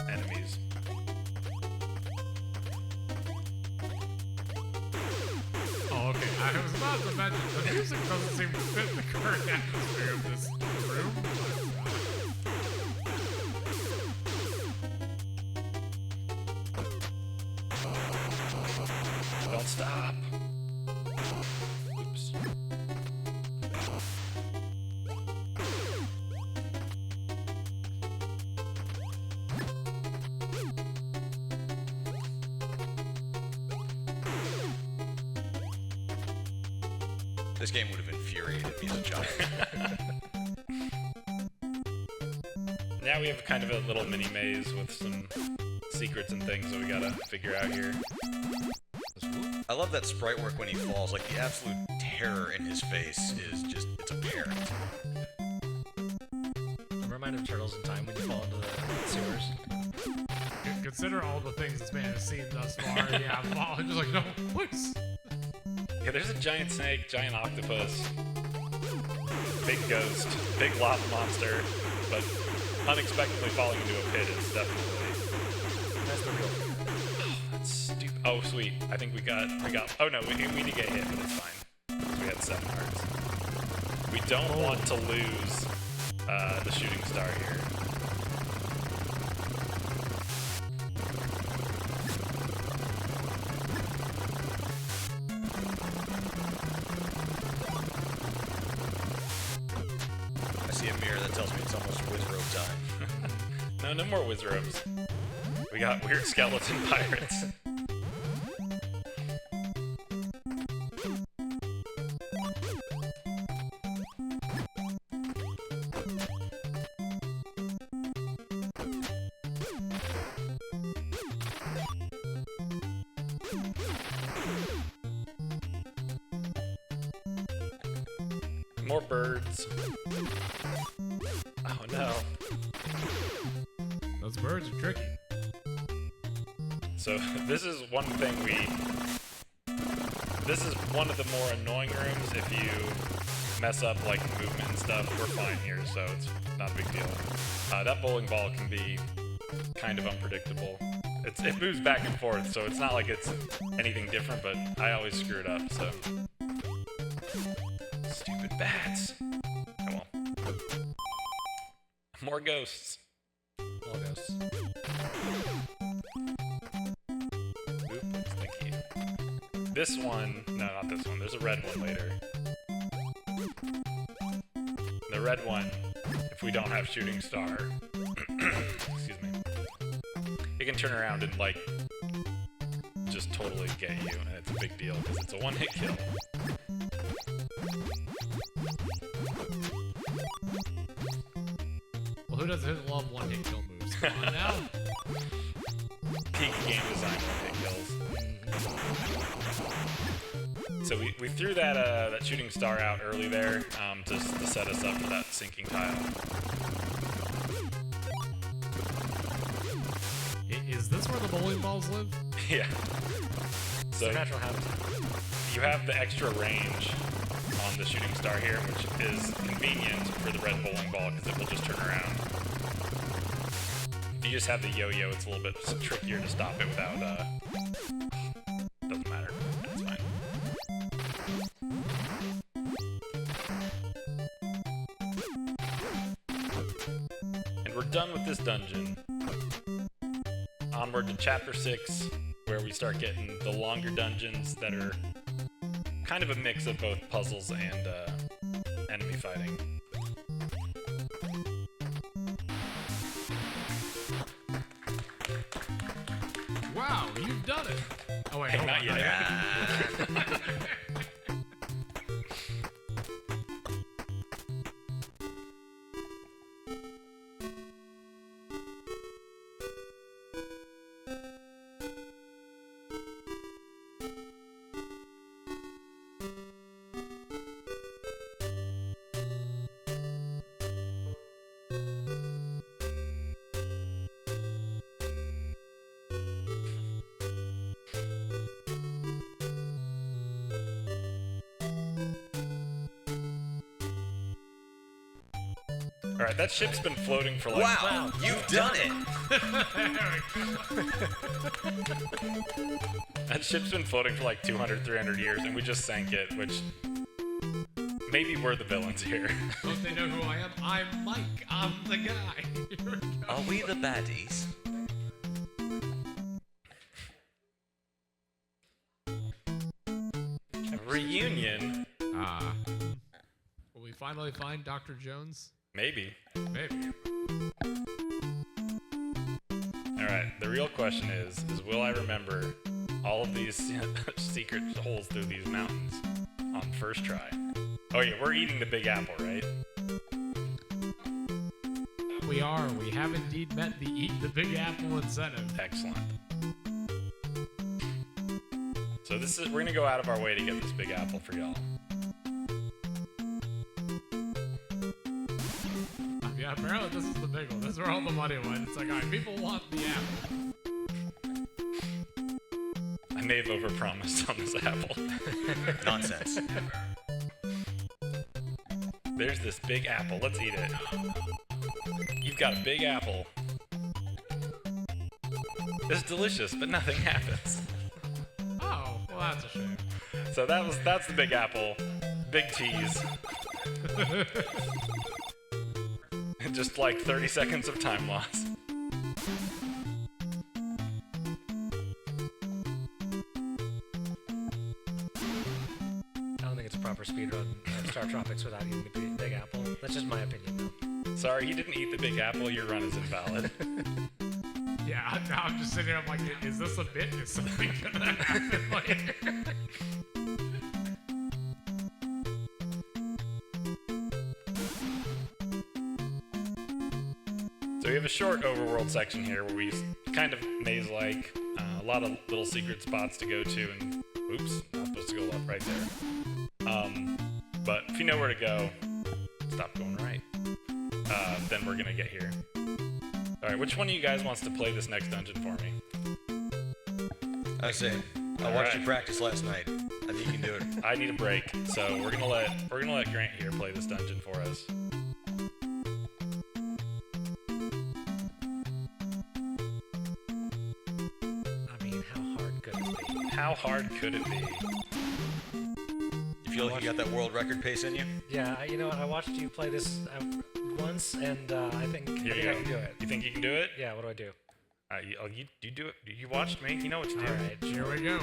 enemies. Oh, okay. I was about to mention, the music doesn't seem to fit the current atmosphere of this room. Don't stop. Oops. This game would have infuriated me as a child. Now we have kind of a little mini maze with some secrets and things that we gotta figure out here. I love that sprite work when he falls. Like, the absolute terror in his face is just, it's apparent. I'm reminded of Turtles in Time when you fall into the sewers. Consider all the things this man has seen thus far. Yeah, I'm falling. Just like, no, please. Yeah, there's a giant snake, giant octopus. big ghost, big lava monster, but unexpectedly falling into a pit is definitely... That's the real thing. Oh, that's stupid. Oh, sweet. I think we got... Oh, no, we did get hit, but it's fine. We had 7 hearts. We don't want to lose the shooting star here. I see a mirror that tells me it's almost Wizrobe time. No more Wizrobes. We got weird skeleton pirates. More birds. Oh no. Those birds are tricky. So this is one thing this is one of the more annoying rooms. If you mess up like movement and stuff, we're fine here, so it's not a big deal. That bowling ball can be kind of unpredictable. It moves back and forth, so it's not like it's anything different, but I always screw it up, so. Stupid bats. Oh well. More ghosts. All ghosts. Oops, thank you. This one, no, not this one. There's a red one later. The red one, if we don't have shooting star, excuse me, it can turn around and like just totally get you, and it's a big deal because it's a one-hit kill. Well, who doesn't love one-hit kill moves? Come on now. Peak game design one-hit kills. So we threw that shooting star out early there to set us up for that sinking tile. Is this where the bowling balls live? Yeah. So Natural habitat. you have the extra range on the shooting star here, which is convenient for the red bowling ball because it will just turn around. If you just have the yo-yo, it's a little bit trickier to stop it without, doesn't matter. That's fine. And we're done with this dungeon. Onward to Chapter 6, where we start getting the longer dungeons that are kind of a mix of both puzzles and enemy fighting. Wow, you've done it. Oh wait, Hey, hold not on. yet. Alright, that ship's been floating for like... Wow, you've done it! That ship's been floating for like 200, 300 years, and we just sank it, which... Maybe we're the villains here. Don't they know who I am? I'm Mike. I'm the guy. Are we the baddies? Reunion? Will we finally find Dr. Jones? Maybe. Maybe. Alright, the real question is will I remember all of these secret holes through these mountains on first try? Oh yeah, we're eating the Big Apple, right? We are. We have indeed met the Eat the Big Apple incentive. Excellent. So we're gonna go out of our way to get this Big Apple for y'all. Yeah, apparently this is the big one. This is where all the money went. It's like, alright, people want the apple. I may have overpromised on this apple. Nonsense. There's this big apple. Let's eat it. You've got a big apple. It's delicious, but nothing happens. Oh, well, that's a shame. So that's the big apple. Big tease. And just like 30 seconds of time loss. I don't think it's a proper speedrun of Startropics without eating the big apple. That's just my opinion, though. Sorry, you didn't eat the big apple. Your run is invalid. Yeah, I'm just sitting here, I'm like, is this a bit? Is something gonna happen later? So we have a short overworld section here where we kind of maze-like, a lot of little secret spots to go to, and oops, not supposed to go left right there. But if you know where to go, stop going right. Then we're gonna get here. All right, which one of you guys wants to play this next dungeon for me? I say, I watched you practice last night. I think you can do it. I need a break, so we're gonna let Grant here play this dungeon for us. I mean, how hard could it be? How hard could it be? You feel like you got that world record pace in you? Yeah, you know what? I watched you play this once, and I think I can do it. You think you can do it? Yeah, what do I do? You do it. You watched me. You know what to do. All right, Here we go.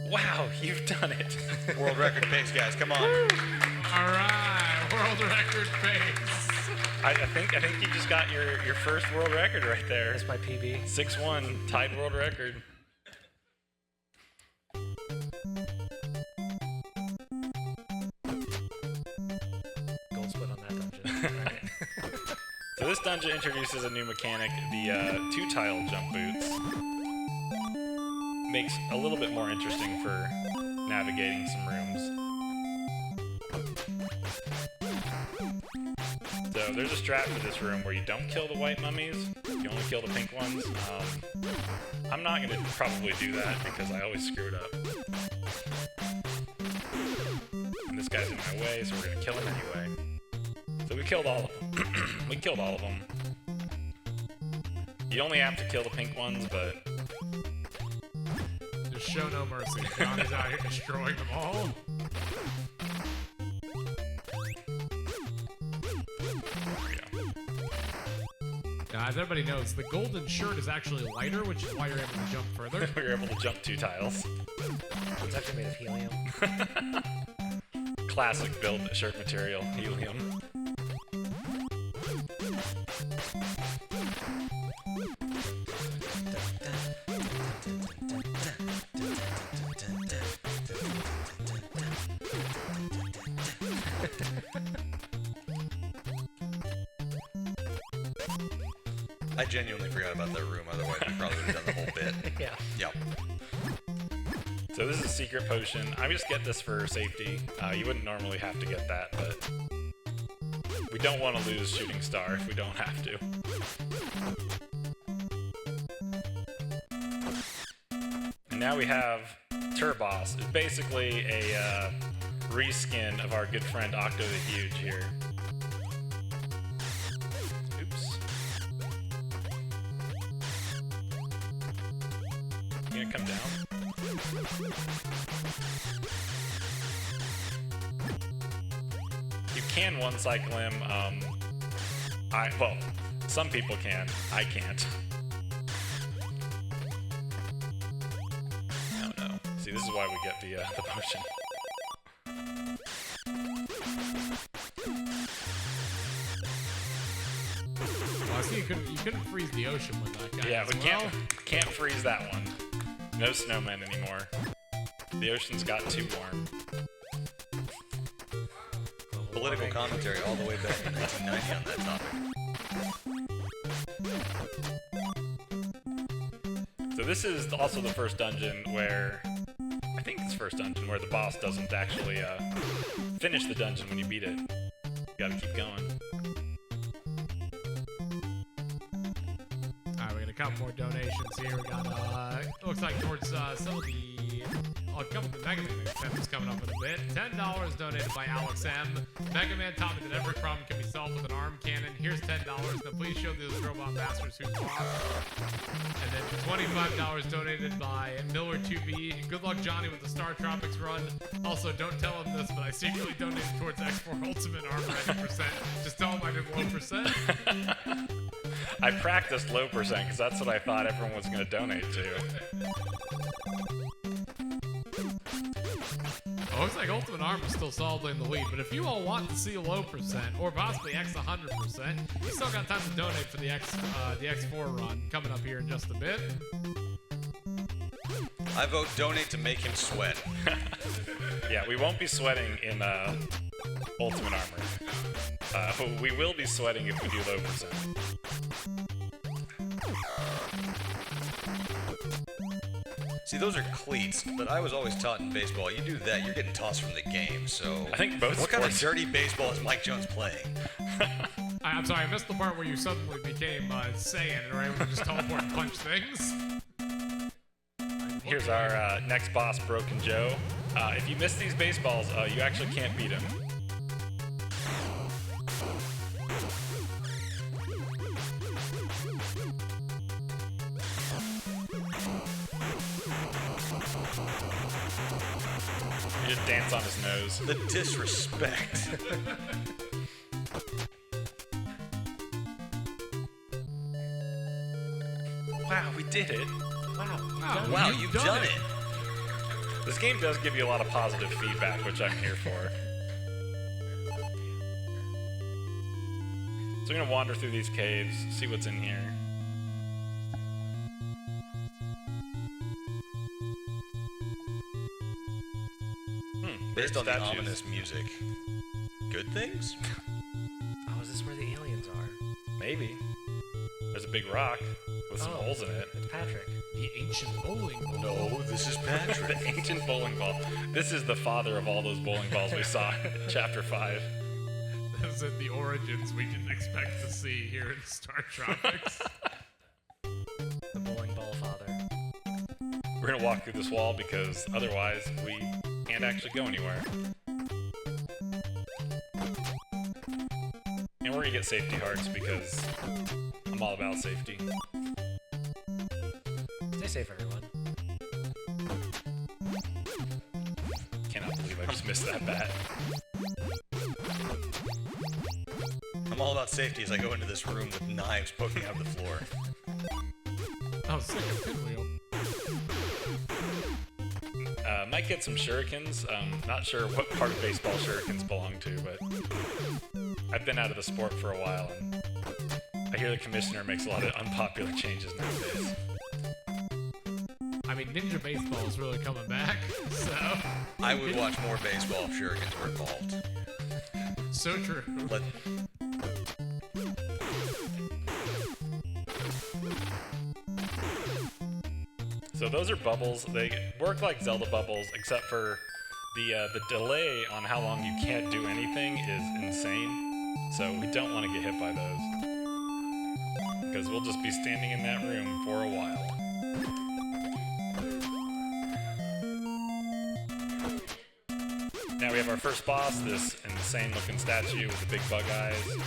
Wow, you've done it. World record pace, guys. Come on. All right, world record pace. I think you just got your first world record right there. That's my PB. 6-1, tied world record. Gold split on that dungeon. All right. So this dungeon introduces a new mechanic, the two-tile jump boots. Makes a little bit more interesting for navigating some rooms. So there's a strat for this room where you don't kill the white mummies, you only kill the pink ones. I'm not going to probably do that because I always screw it up. And this guy's in my way, so we're going to kill him anyway. So we killed all of them. We killed all of them. You only have to kill the pink ones, but Just show no mercy. Johnny's out here destroying them all. Now, as everybody knows, the golden shirt is actually lighter, which is why you're able to jump further. we were able to jump 2 tiles. It's actually made of helium. Classic build shirt material, helium. I genuinely forgot about that room, otherwise we probably would have done the whole bit. Yeah. Yep. So this is a secret potion. I just get this for safety. You wouldn't normally have to get that, but we don't want to lose Shooting Star if we don't have to. And now we have Turboss. It's basically a reskin of our good friend Octo the Huge here. Oops. You gonna come down? You can one-cycle him. Well, some people can. I can't. Oh no. See, this is why we get the potion. Well, I see you couldn't freeze the ocean with that guy. Yeah, as we well. can't freeze that one. No snowmen anymore. The ocean's got too warm. Political commentary all the way back in 1990 on that topic. So this is also the first dungeon where, I think it's the first dungeon where the boss doesn't actually finish the dungeon when you beat it. You gotta keep going. Alright, we're gonna couple more donations here. We got, it looks like towards some of the, couple of the Mega Man expenses coming up in a bit. $10 donated by Alex M. Mega Man taught me that every problem can be solved with an arm cannon. Here's $10. Now please show those robot masters who's boss. And then $25 donated by Miller2B. Good luck, Johnny, with the Startropics run. Also, don't tell him this, but I secretly donated towards X4 Ultimate Armor at 80%. Just tell him I did low percent. I practiced low percent because that's what I thought everyone was going to donate to. It looks like Ultimate Armor is still solidly in the lead, but if you all want to see a low percent, or possibly X 100%, you still got time to donate for the X4 run coming up here in just a bit. I vote donate to make him sweat. Yeah, we won't be sweating in Ultimate Armor. We will be sweating if we do low percent. See, those are cleats, but I was always taught in baseball, you do that, you're getting tossed from the game, so... I think both What kind of sports- dirty baseball is Mike Jones playing? I'm sorry, I missed the part where you suddenly became Saiyan and were able to just teleport and punch things. Here's our next boss, Broken Joe. If you miss these baseballs, you actually can't beat him. You just dance on his nose. The disrespect. Wow, we did it. Oh, Wow, you've done it. This game does give you a lot of positive feedback, which I'm here for. So I'm gonna wander through these caves, see what's in here. Based on the Statues. ominous music. Good things? Oh, is this where the aliens are? Maybe. There's a big rock with some holes in it. It's Patrick. The ancient bowling ball. No, this is Patrick. The ancient bowling ball. This is the father of all those bowling balls we saw in Chapter 5. Those are the origins we can expect to see here in Startropics. The bowling ball father. We're gonna walk through this wall because otherwise we can't actually go anywhere. And we're gonna get safety hearts because I'm all about safety. Stay safe, everyone. Cannot believe I just missed that bat. I'm all about safety as I go into this room with knives poking out of the floor. Oh, sick, a pinwheel. Might get some shurikens. Not sure what part of baseball shurikens belong to, but I've been out of the sport for a while, and I hear the commissioner makes a lot of unpopular changes nowadays. I mean, Ninja Baseball is really coming back, so... I would watch more baseball if shurikens were involved. So true. Let, So those are bubbles. They work like Zelda bubbles, except for the delay on how long you can't do anything is insane. So we don't want to get hit by those, because we'll just be standing in that room for a while. Now we have our first boss, this insane-looking statue with the big bug eyes.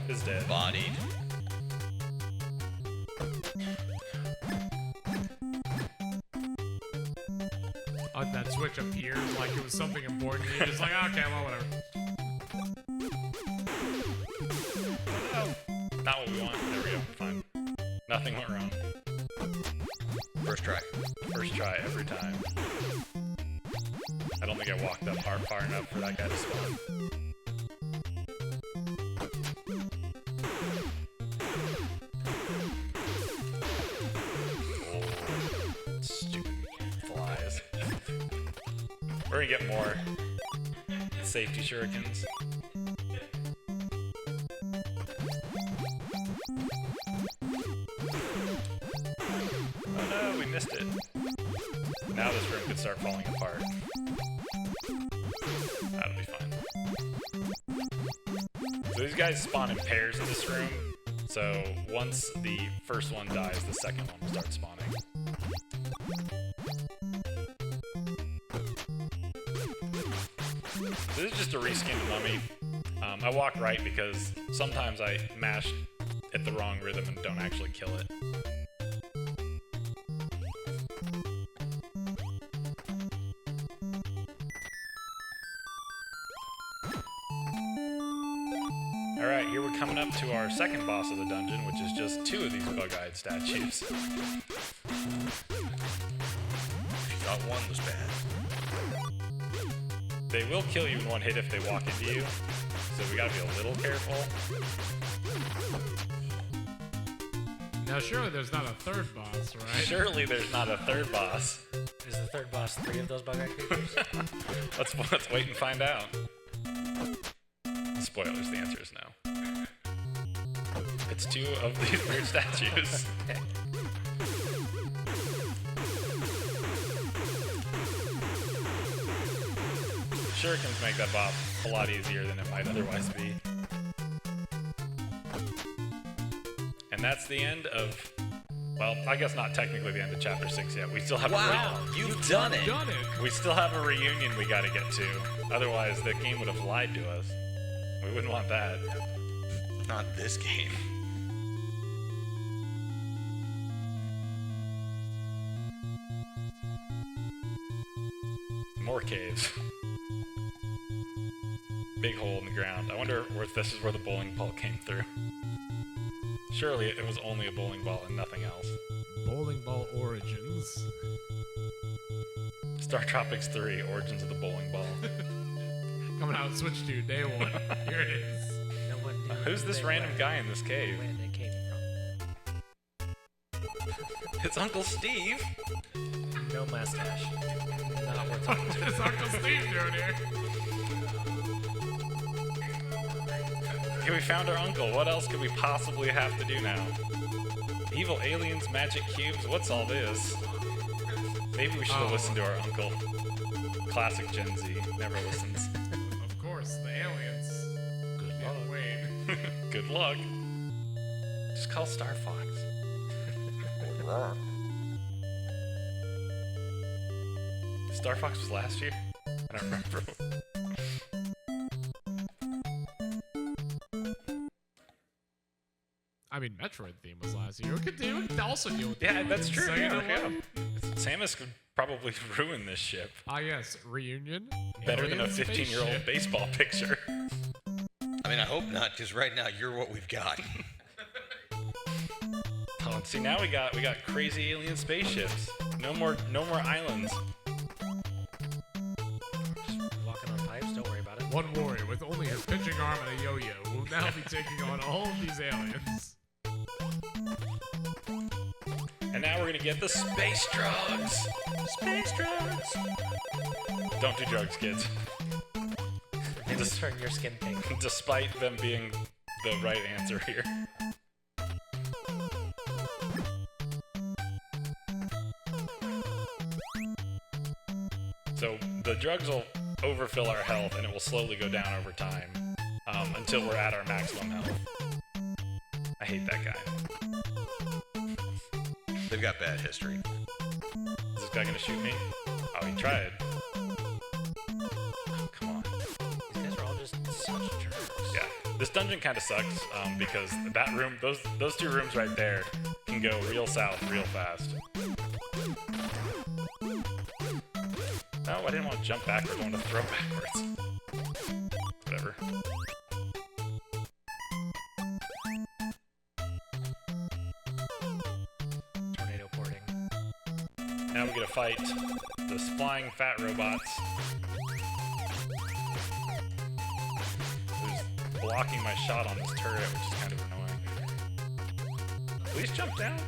Is dead. bodied. That switch appeared like it was something important. You're just like, okay, well, whatever. Oh, not what we want. There we go. Fine. Nothing went wrong. First try. First try every time. I don't think I walked up far enough for that guy to spawn. Oh, stupid flies. We're gonna get more safety shurikens. Oh no, we missed it. Now this room could start falling apart. That'll be fine. So these guys spawn in pairs in this room, So once the first one dies, the second one will start spawning. This is just a reskinned mummy. I walk right because sometimes I mash at the wrong rhythm and don't actually kill it. Alright, here we're coming up to our second boss of the dungeon, which is just 2 of these bug-eyed statues. If you thought one was bad. They will kill you in one hit if they walk into you, so we gotta be a little careful. Now, surely there's not a third boss, right? Surely there's not a third boss. Is the third boss 3 of those bug-eyed creatures? Let's wait and find out. Spoilers, the answer is no. It's 2 of these weird statues. Okay. Shurikens make that boss a lot easier than it might otherwise be. And that's the end of, well, I guess not technically the end of Chapter 6 yet. We still have You've done it! We still have a reunion we gotta get to. Otherwise, the game would have lied to us. We wouldn't want that. Not this game. More caves. Big hole in the ground. I wonder if this is where the bowling ball came through. Surely it was only a bowling ball and nothing else. Bowling Ball Origins. Startropics 3, Origins of the Bowling Ball. Coming out on Switch 2, day 1. Here it is. No one knew Who's this random guy in this cave? where they came It's Uncle Steve! from. No mustache. Not worth talking to. It's Uncle Steve doing here. Okay, we found our uncle. What else could we possibly have to do now? Evil aliens, magic cubes, what's all this? Maybe we should have listened to our uncle. Classic Gen Z, never listens. Of course, the aliens. Good Yeah, luck. Wayne. Good luck. Just call Star Fox. Star Fox was last year? I don't remember. I mean, Metroid theme was last year. We could also deal with Yeah, the that's true. Second Yeah, one. Samus could probably ruin this ship. Ah, yes, reunion. Better than a Alien 15-year-old spaceship. baseball picture. I mean, I hope not, because right now you're what we've got. Oh, and see now we got crazy alien spaceships. No more islands. Just walking on pipes, don't worry about it. One warrior with only his pitching arm and a yo-yo will now be taking on all of these aliens. And now we're gonna get the space drugs. Space drugs. Don't do drugs, kids. They will turn your skin pink. Despite them being the right answer here. So the drugs will overfill our health and it will slowly go down over time until we're at our maximum health. I hate that guy. They've got bad history. Is this guy gonna shoot me? Oh, he tried. Oh, come on. These guys are all just such jerks. Yeah, this dungeon kind of sucks because that room, those 2 rooms right there, can go real south real fast. No, I didn't want to jump backwards. I wanted to throw backwards. Whatever. Tornado porting. Now we get to fight the flying fat robots. Who's blocking my shot on this turret, which is kind of annoying. Please jump down.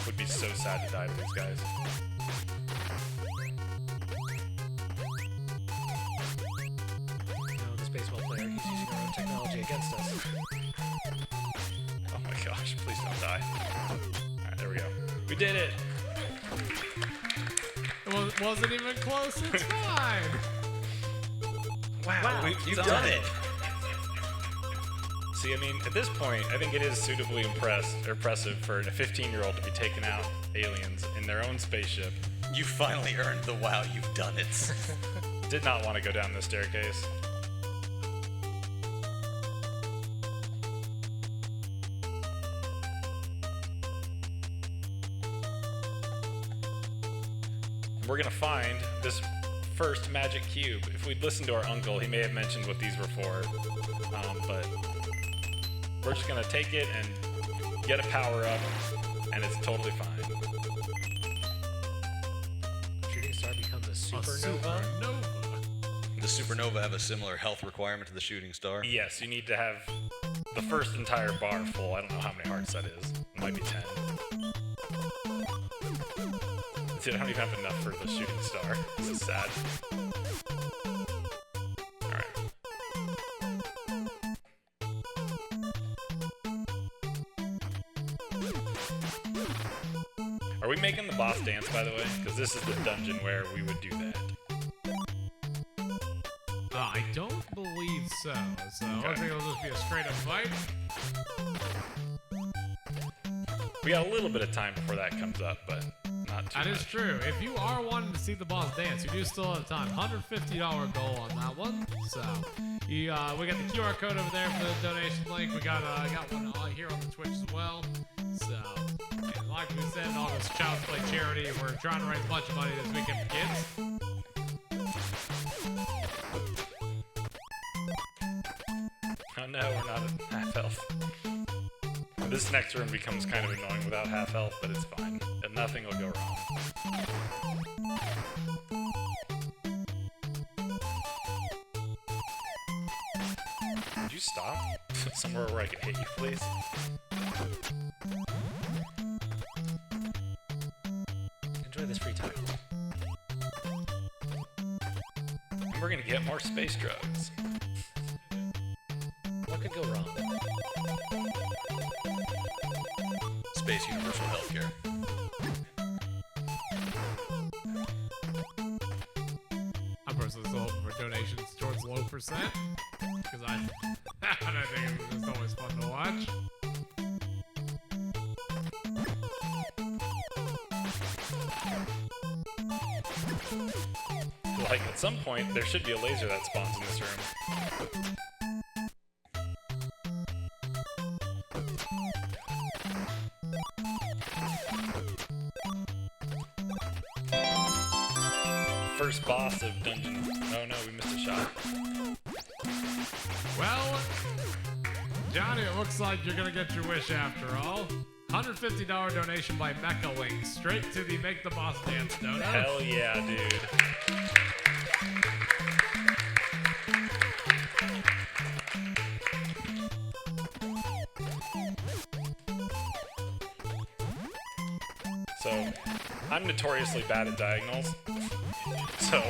Would be so sad to die to these guys. No, this baseball player, he's using our own technology against us. Oh my gosh, please don't die. Alright, there we go. We did it! It wasn't even close. It's fine. Wow, You've done it. See, I mean, at this point, I think it is suitably impressive for a 15-year-old to be taking out aliens in their own spaceship. You finally earned the wow, you've done it. Did not want to go down this staircase. We're gonna find this first magic cube. If we'd listened to our uncle, he may have mentioned what these were for, but we're just gonna take it and get a power up, and it's totally fine. Shooting star becomes a supernova. The supernova have a similar health requirement to the shooting star. Yes, you need to have the first entire bar full. I don't know how many hearts that is. It might be 10. See, I don't even have enough for the shooting star. This is sad. Alright. Are we making the boss dance, by the way? Because this is the dungeon where we would do that. I don't believe so. So I think it'll just be a straight up fight. We got a little bit of time before that comes up, but not too much. That is true. If you are wanting to see the boss dance, you do still have time. $150 goal on that one. So we got the QR code over there for the donation link. We got one here on the Twitch as well. So and like we said, all this Child's Play charity, we're trying to raise a bunch of money this weekend for kids. Oh no, we're not at half health. This next room becomes kind of annoying without half health, but it's fine. And nothing will go wrong. Could you stop? Somewhere where I can hit you, please? Enjoy this free time. And we're gonna get more space drugs. What could go wrong? Space universal healthcare. I'm personally still hoping for donations towards low percent. Because I think it's just always fun to watch. Like, at some point, there should be a laser that spawns in this room. First boss of dungeon. Oh no, we missed a shot. Well, Johnny, it looks like you're gonna get your wish after all. $150 donation by Mecha Link, straight to the Make the Boss Dance donut. Hell yeah, dude. So, I'm notoriously bad at diagonals, so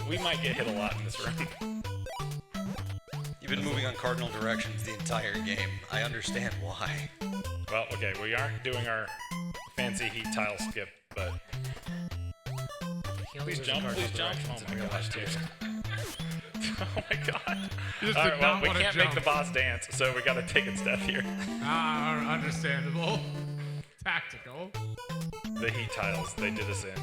we might get hit a lot in this room. You've been moving on cardinal directions the entire game. I understand why. Well, okay, we aren't doing our fancy heat tile skip, but please jump, please jump. Oh my gosh, dude. Oh my god. Alright, well, we can't make the boss dance, so we gotta take a step here. Understandable. Tactical. The heat tiles, they did us in.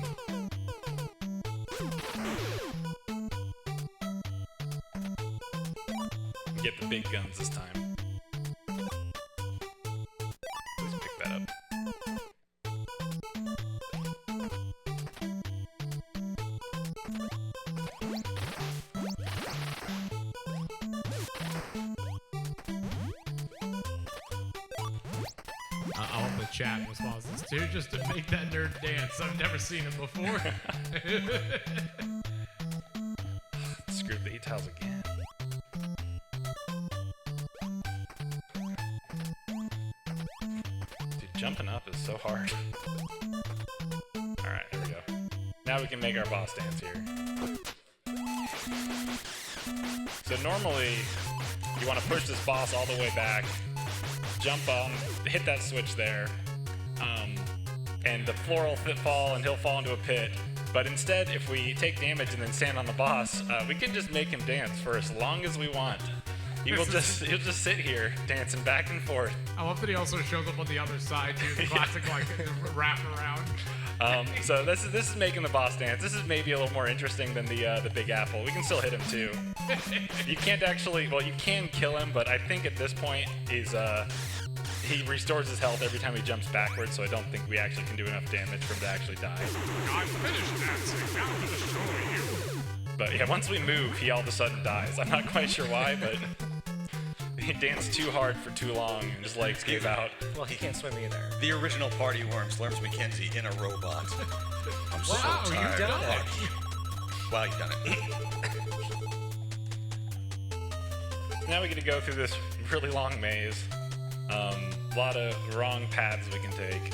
Get the big guns this time. Please pick that up. I want the chat responses too, just to make that nerd dance. I've never seen him before. Screw the heat tiles again. Dude, jumping up is so hard. Alright, there we go. Now we can make our boss dance here. So normally, you want to push this boss all the way back, jump on, hit that switch there, and the floor will fall, and he'll fall into a pit. But instead, if we take damage and then stand on the boss, we can just make him dance for as long as we want. He'll just sit here dancing back and forth. I love that he also shows up on the other side too, the classic like wrap around. So this is making the boss dance. This is maybe a little more interesting than the Big Apple. We can still hit him too. You can't actually, well, you can kill him, but I think at this point he restores his health every time he jumps backwards, so I don't think we actually can do enough damage for him to actually die. I'm finished dancing. Now to destroy you. But yeah, once we move, he all of a sudden dies. I'm not quite sure why, but he danced too hard for too long and his legs gave out. Well, he can't swim either. The original Party Worms, Lerms McKenzie in a robot. I'm so Wow, tired. you've done it. Wow, you've done it. Now we get to go through this really long maze. A lot of wrong paths we can take.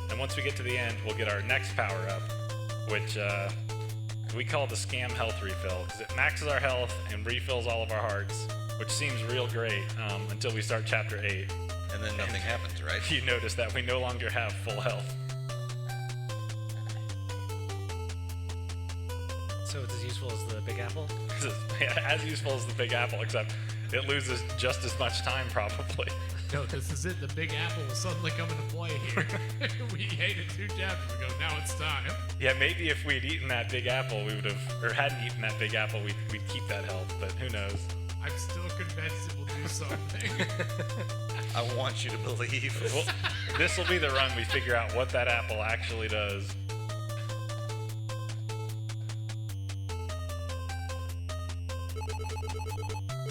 And once we get to the end, we'll get our next power up, which we call the Scam Health Refill, because it maxes our health and refills all of our hearts, which seems real great until we start Chapter 8. And then nothing happens, right? You notice that we no longer have full health. So it's as useful as the Big Apple? As useful as the Big Apple, except it loses just as much time, probably. No, this is it. The Big Apple will suddenly come into play here. We ate it 2 chapters ago. Now it's time. Yeah, maybe if we'd eaten that Big Apple, we would have, or hadn't eaten that Big Apple, we'd keep that health, but who knows? I'm still convinced it will do something. I want you to believe. Well, this will be the run we figure out what that apple actually does.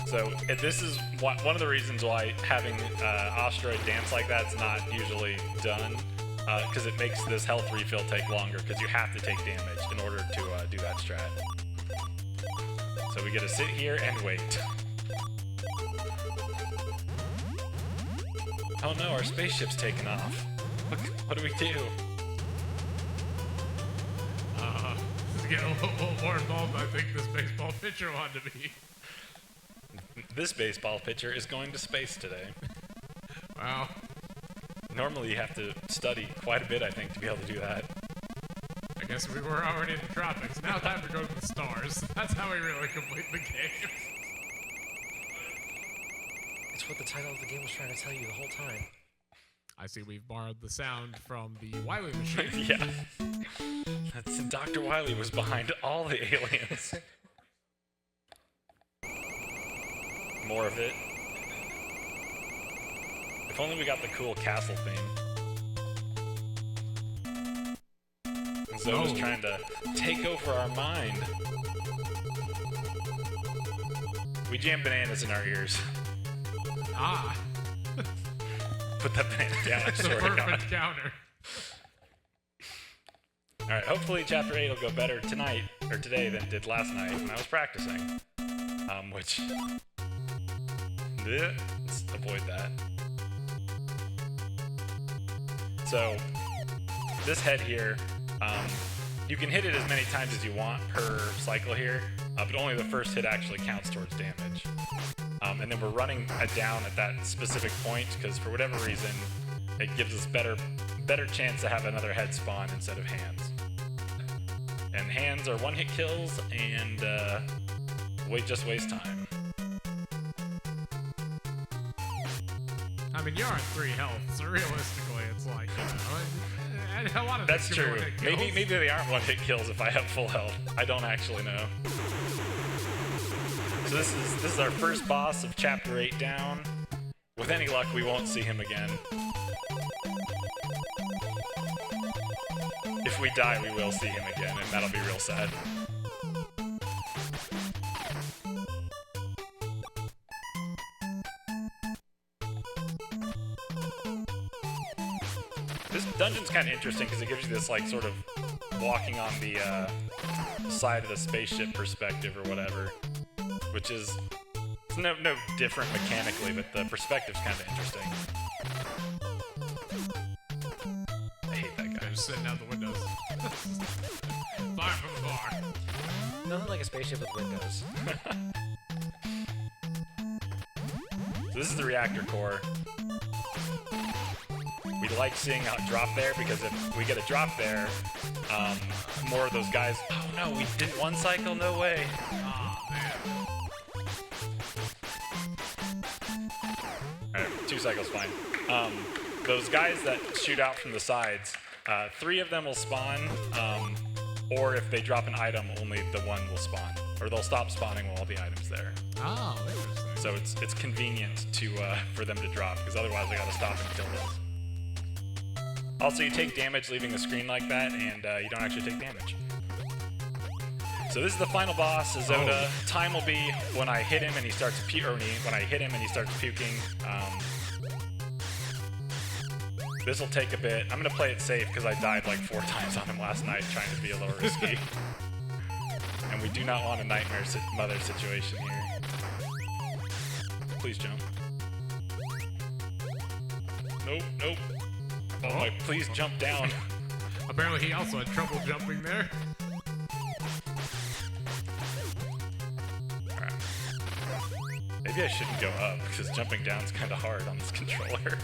So this is one of the reasons why having Ostroid dance like that's not usually done, because it makes this health refill take longer, because you have to take damage in order to do that strat. So we get to sit here and wait. Oh no, our spaceship's taken off. What do we do? To get a little more involved, I think this baseball pitcher wanted to be. This baseball pitcher is going to space today. Wow. Normally you have to study quite a bit, I think, to be able to do that. I guess we were already in the tropics. Now time to go to the stars. That's how we really complete the game. It's what the title of the game was trying to tell you the whole time. I see we've borrowed the sound from the Wily machine. Yeah. Dr. Wily was behind all the aliens. More of it. If only we got the cool castle theme. Zona's trying to take over our mind. We jam bananas in our ears. Ah. Put that banana down, I The swear to God. perfect counter. Alright, hopefully Chapter 8 will go better tonight, or today, than it did last night when I was practicing. Which... let's avoid that. So, this head here, you can hit it as many times as you want per cycle here, but only the first hit actually counts towards damage. And then we're running down at that specific point because for whatever reason, it gives us better chance to have another head spawn instead of hands. And hands are one-hit kills and just waste time. I mean, you're on 3 health, so realistically, it's like, you know, a lot of That's things can be true. one-hit kills. Maybe they aren't one-hit kills if I have full health. I don't actually know. So this is our first boss of Chapter 8 down. With any luck, we won't see him again. If we die, we will see him again, and that'll be real sad. This dungeon's kind of interesting because it gives you this like sort of walking on the side of the spaceship perspective or whatever, which is it's no different mechanically, but the perspective's kind of interesting. I hate that guy. I'm just sitting out the windows. Fire from the bar. Nothing like a spaceship with windows. So this is the reactor core. We like seeing a drop there, because if we get a drop there, more of those guys... Oh no, we did one cycle? No way. Oh, man. Alright, 2 cycles, fine. Those guys that shoot out from the sides, 3 of them will spawn, or if they drop an item, only the one will spawn. Or they'll stop spawning while all the item's there. Oh, interesting. So it's convenient to for them to drop, because otherwise I gotta stop and kill this. Also, you take damage leaving the screne like that, and you don't actually take damage. So this is the final boss, Zoda. Oh. Time will be when I hit him and he starts when I hit him and he starts puking. This will take a bit. I'm gonna play it safe because I died like 4 times on him last night trying to be a little risky. And we do not want a nightmare mother situation here. Please jump. Nope, nope. Oh my, please jump down. Apparently he also had trouble jumping there. Alright. Maybe I shouldn't go up, because jumping down is kind of hard on this controller.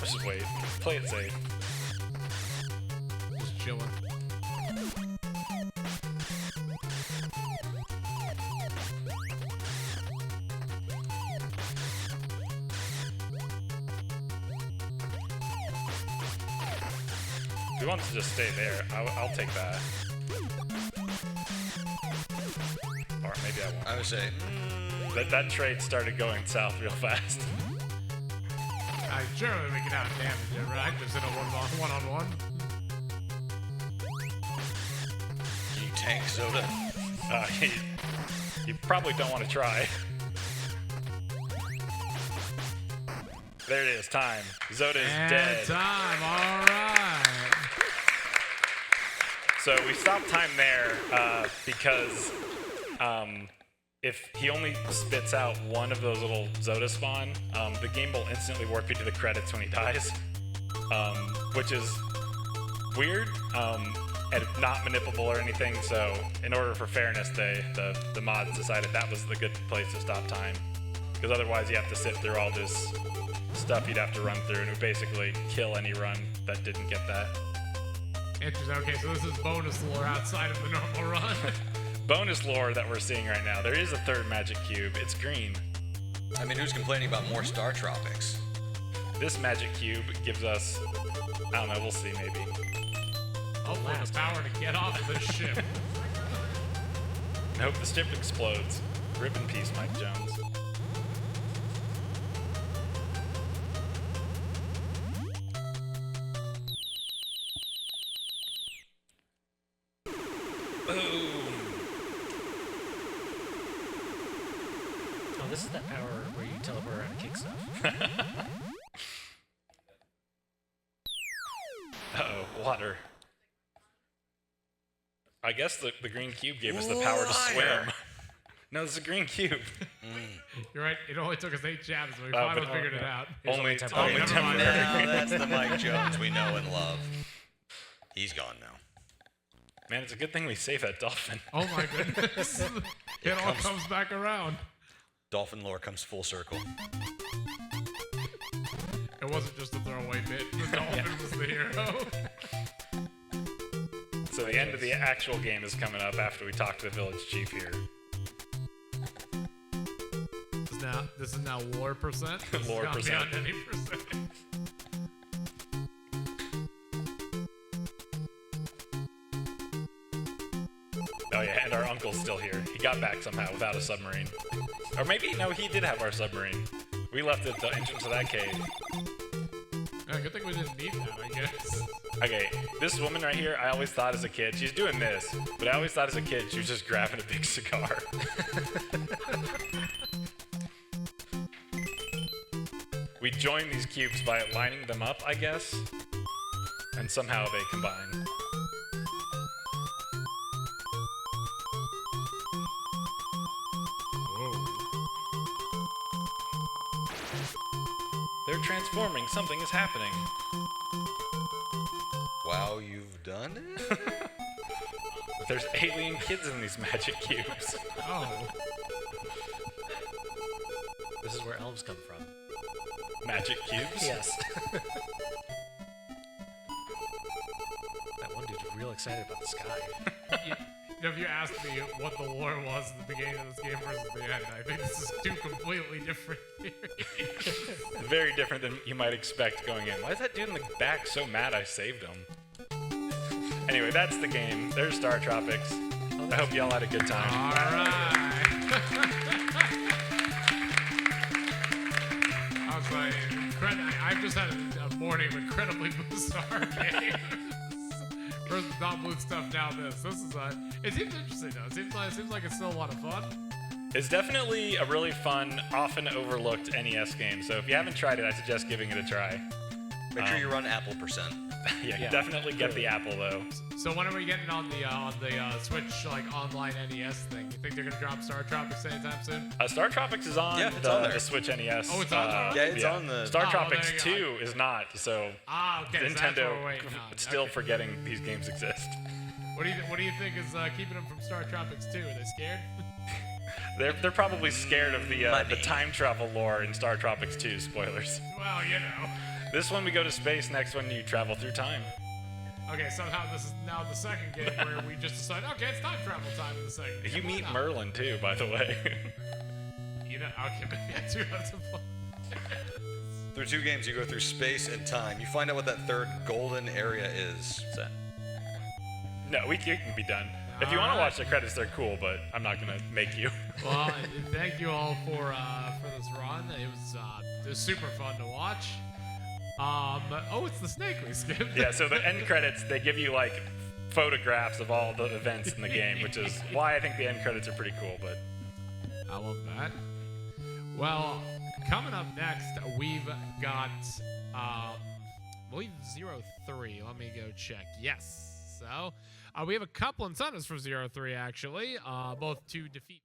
Let's just wait. Play it safe. Just chilling. If he wants to just stay there, I'll take that. Or maybe I won't. I would say, That trade started going south real fast. Surely we can have damage it, right? Just in a one-on-one. can you tank Zoda? You probably don't want to try. There it is, time. Zoda is And dead. time, all right. So we stopped time there because if he only spits out one of those little Zoda spawn, the game will instantly warp you to the credits when he dies, which is weird and not manipulable or anything. So in order for fairness, the mods decided that was the good place to stop time, because otherwise you have to sit through all this stuff you'd have to run through, and it would basically kill any run that didn't get that. Interesting. Okay, so this is bonus lore outside of the normal run. Bonus lore that we're seeing right now. There is a 3rd magic cube. It's green. I mean, who's complaining about more Startropics? This magic cube gives us, I don't know, we'll see maybe. Hopefully the power to get off of this ship. Nope, the ship explodes. Rip in peace, Mike Jones. Oh, this is that power where you teleport around and kick stuff. Uh-oh, water. I guess the green cube gave us the power to swim. No, this is a green cube. You're right. It only took us 8 jabs, but we finally figured it out. Only only only never mind. temporary. Now that's the Mike Jones we know and love. He's gone now. Man, it's a good thing we saved that dolphin. Oh my goodness. It all comes back around. Dolphin lore comes full circle. It wasn't just a throwaway bit. The dolphin was the hero. So the end of the actual game is coming up after we talk to the village chief here. This is now lore percent. This Lore has gone percent. beyond any percent. Oh yeah, and our uncle's still here. He got back somehow without a submarine. Or maybe, no, he did have our submarine. We left it at the entrance of that cave. Yeah, good thing we didn't need that, I guess. Okay, this woman right here, I always thought as a kid, she's doing this, but I always thought as a kid she was just grabbing a big cigar. We join these cubes by lining them up, I guess, and somehow they combine. They're transforming. Something is happening. Wow, you've done it? There's alien kids in these magic cubes. Oh. This is where elves come from. Magic cubes? Yes. That one dude's real excited about the sky. You know, if you asked me what the lore was at the beginning of this game versus the end, I think this is two completely different theories. Very different than you might expect going in. Why is that dude in the back so mad I saved him? Anyway, that's the game. There's Startropics. I hope y'all had a good time. All right. I was like, I've just had a morning of incredibly bizarre games. First not blue stuff, now this. This is it seems interesting though. It seems like it's still a lot of fun. It's definitely a really fun, often overlooked NES game. So if you haven't tried it, I suggest giving it a try. Make sure you run Apple %. Yeah, definitely get the Apple though. So when are we getting on the Switch like online NES thing? You think they're gonna drop Startropics anytime soon? Startropics is on, Yeah, it's on there. the Switch NES. Oh, it's on there? Yeah, it's on the... Startropics Oh, there you 2 is not, so Okay. So that's what Nintendo we're waiting on. still Okay. forgetting these games exist. What do you think is keeping them from Startropics 2? Are they scared? They're probably scared of the Money. time travel lore in Startropics 2. Spoilers. Well, you know. This one we go to space. Next one you travel through time. Okay, somehow this is now the second game where we just decide, okay, it's time travel time in the second game. You Why meet not? Merlin too, by the way. You know, okay, maybe I do have to play. Through 2 games, you go through space and time. You find out what that third golden area is. So- no, we can be done. If you want to Alright. watch the credits, they're cool, but I'm not gonna make you. Well, thank you all for this run. It was super fun to watch. Oh, it's the snake we skipped. Yeah, so the end credits, they give you like photographs of all the events in the game, which is why I think the end credits are pretty cool, but I love that. Well, coming up next, we've got, I believe 03. Let me go check. Yes. So, we have a couple incentives for 03, actually, both to defeat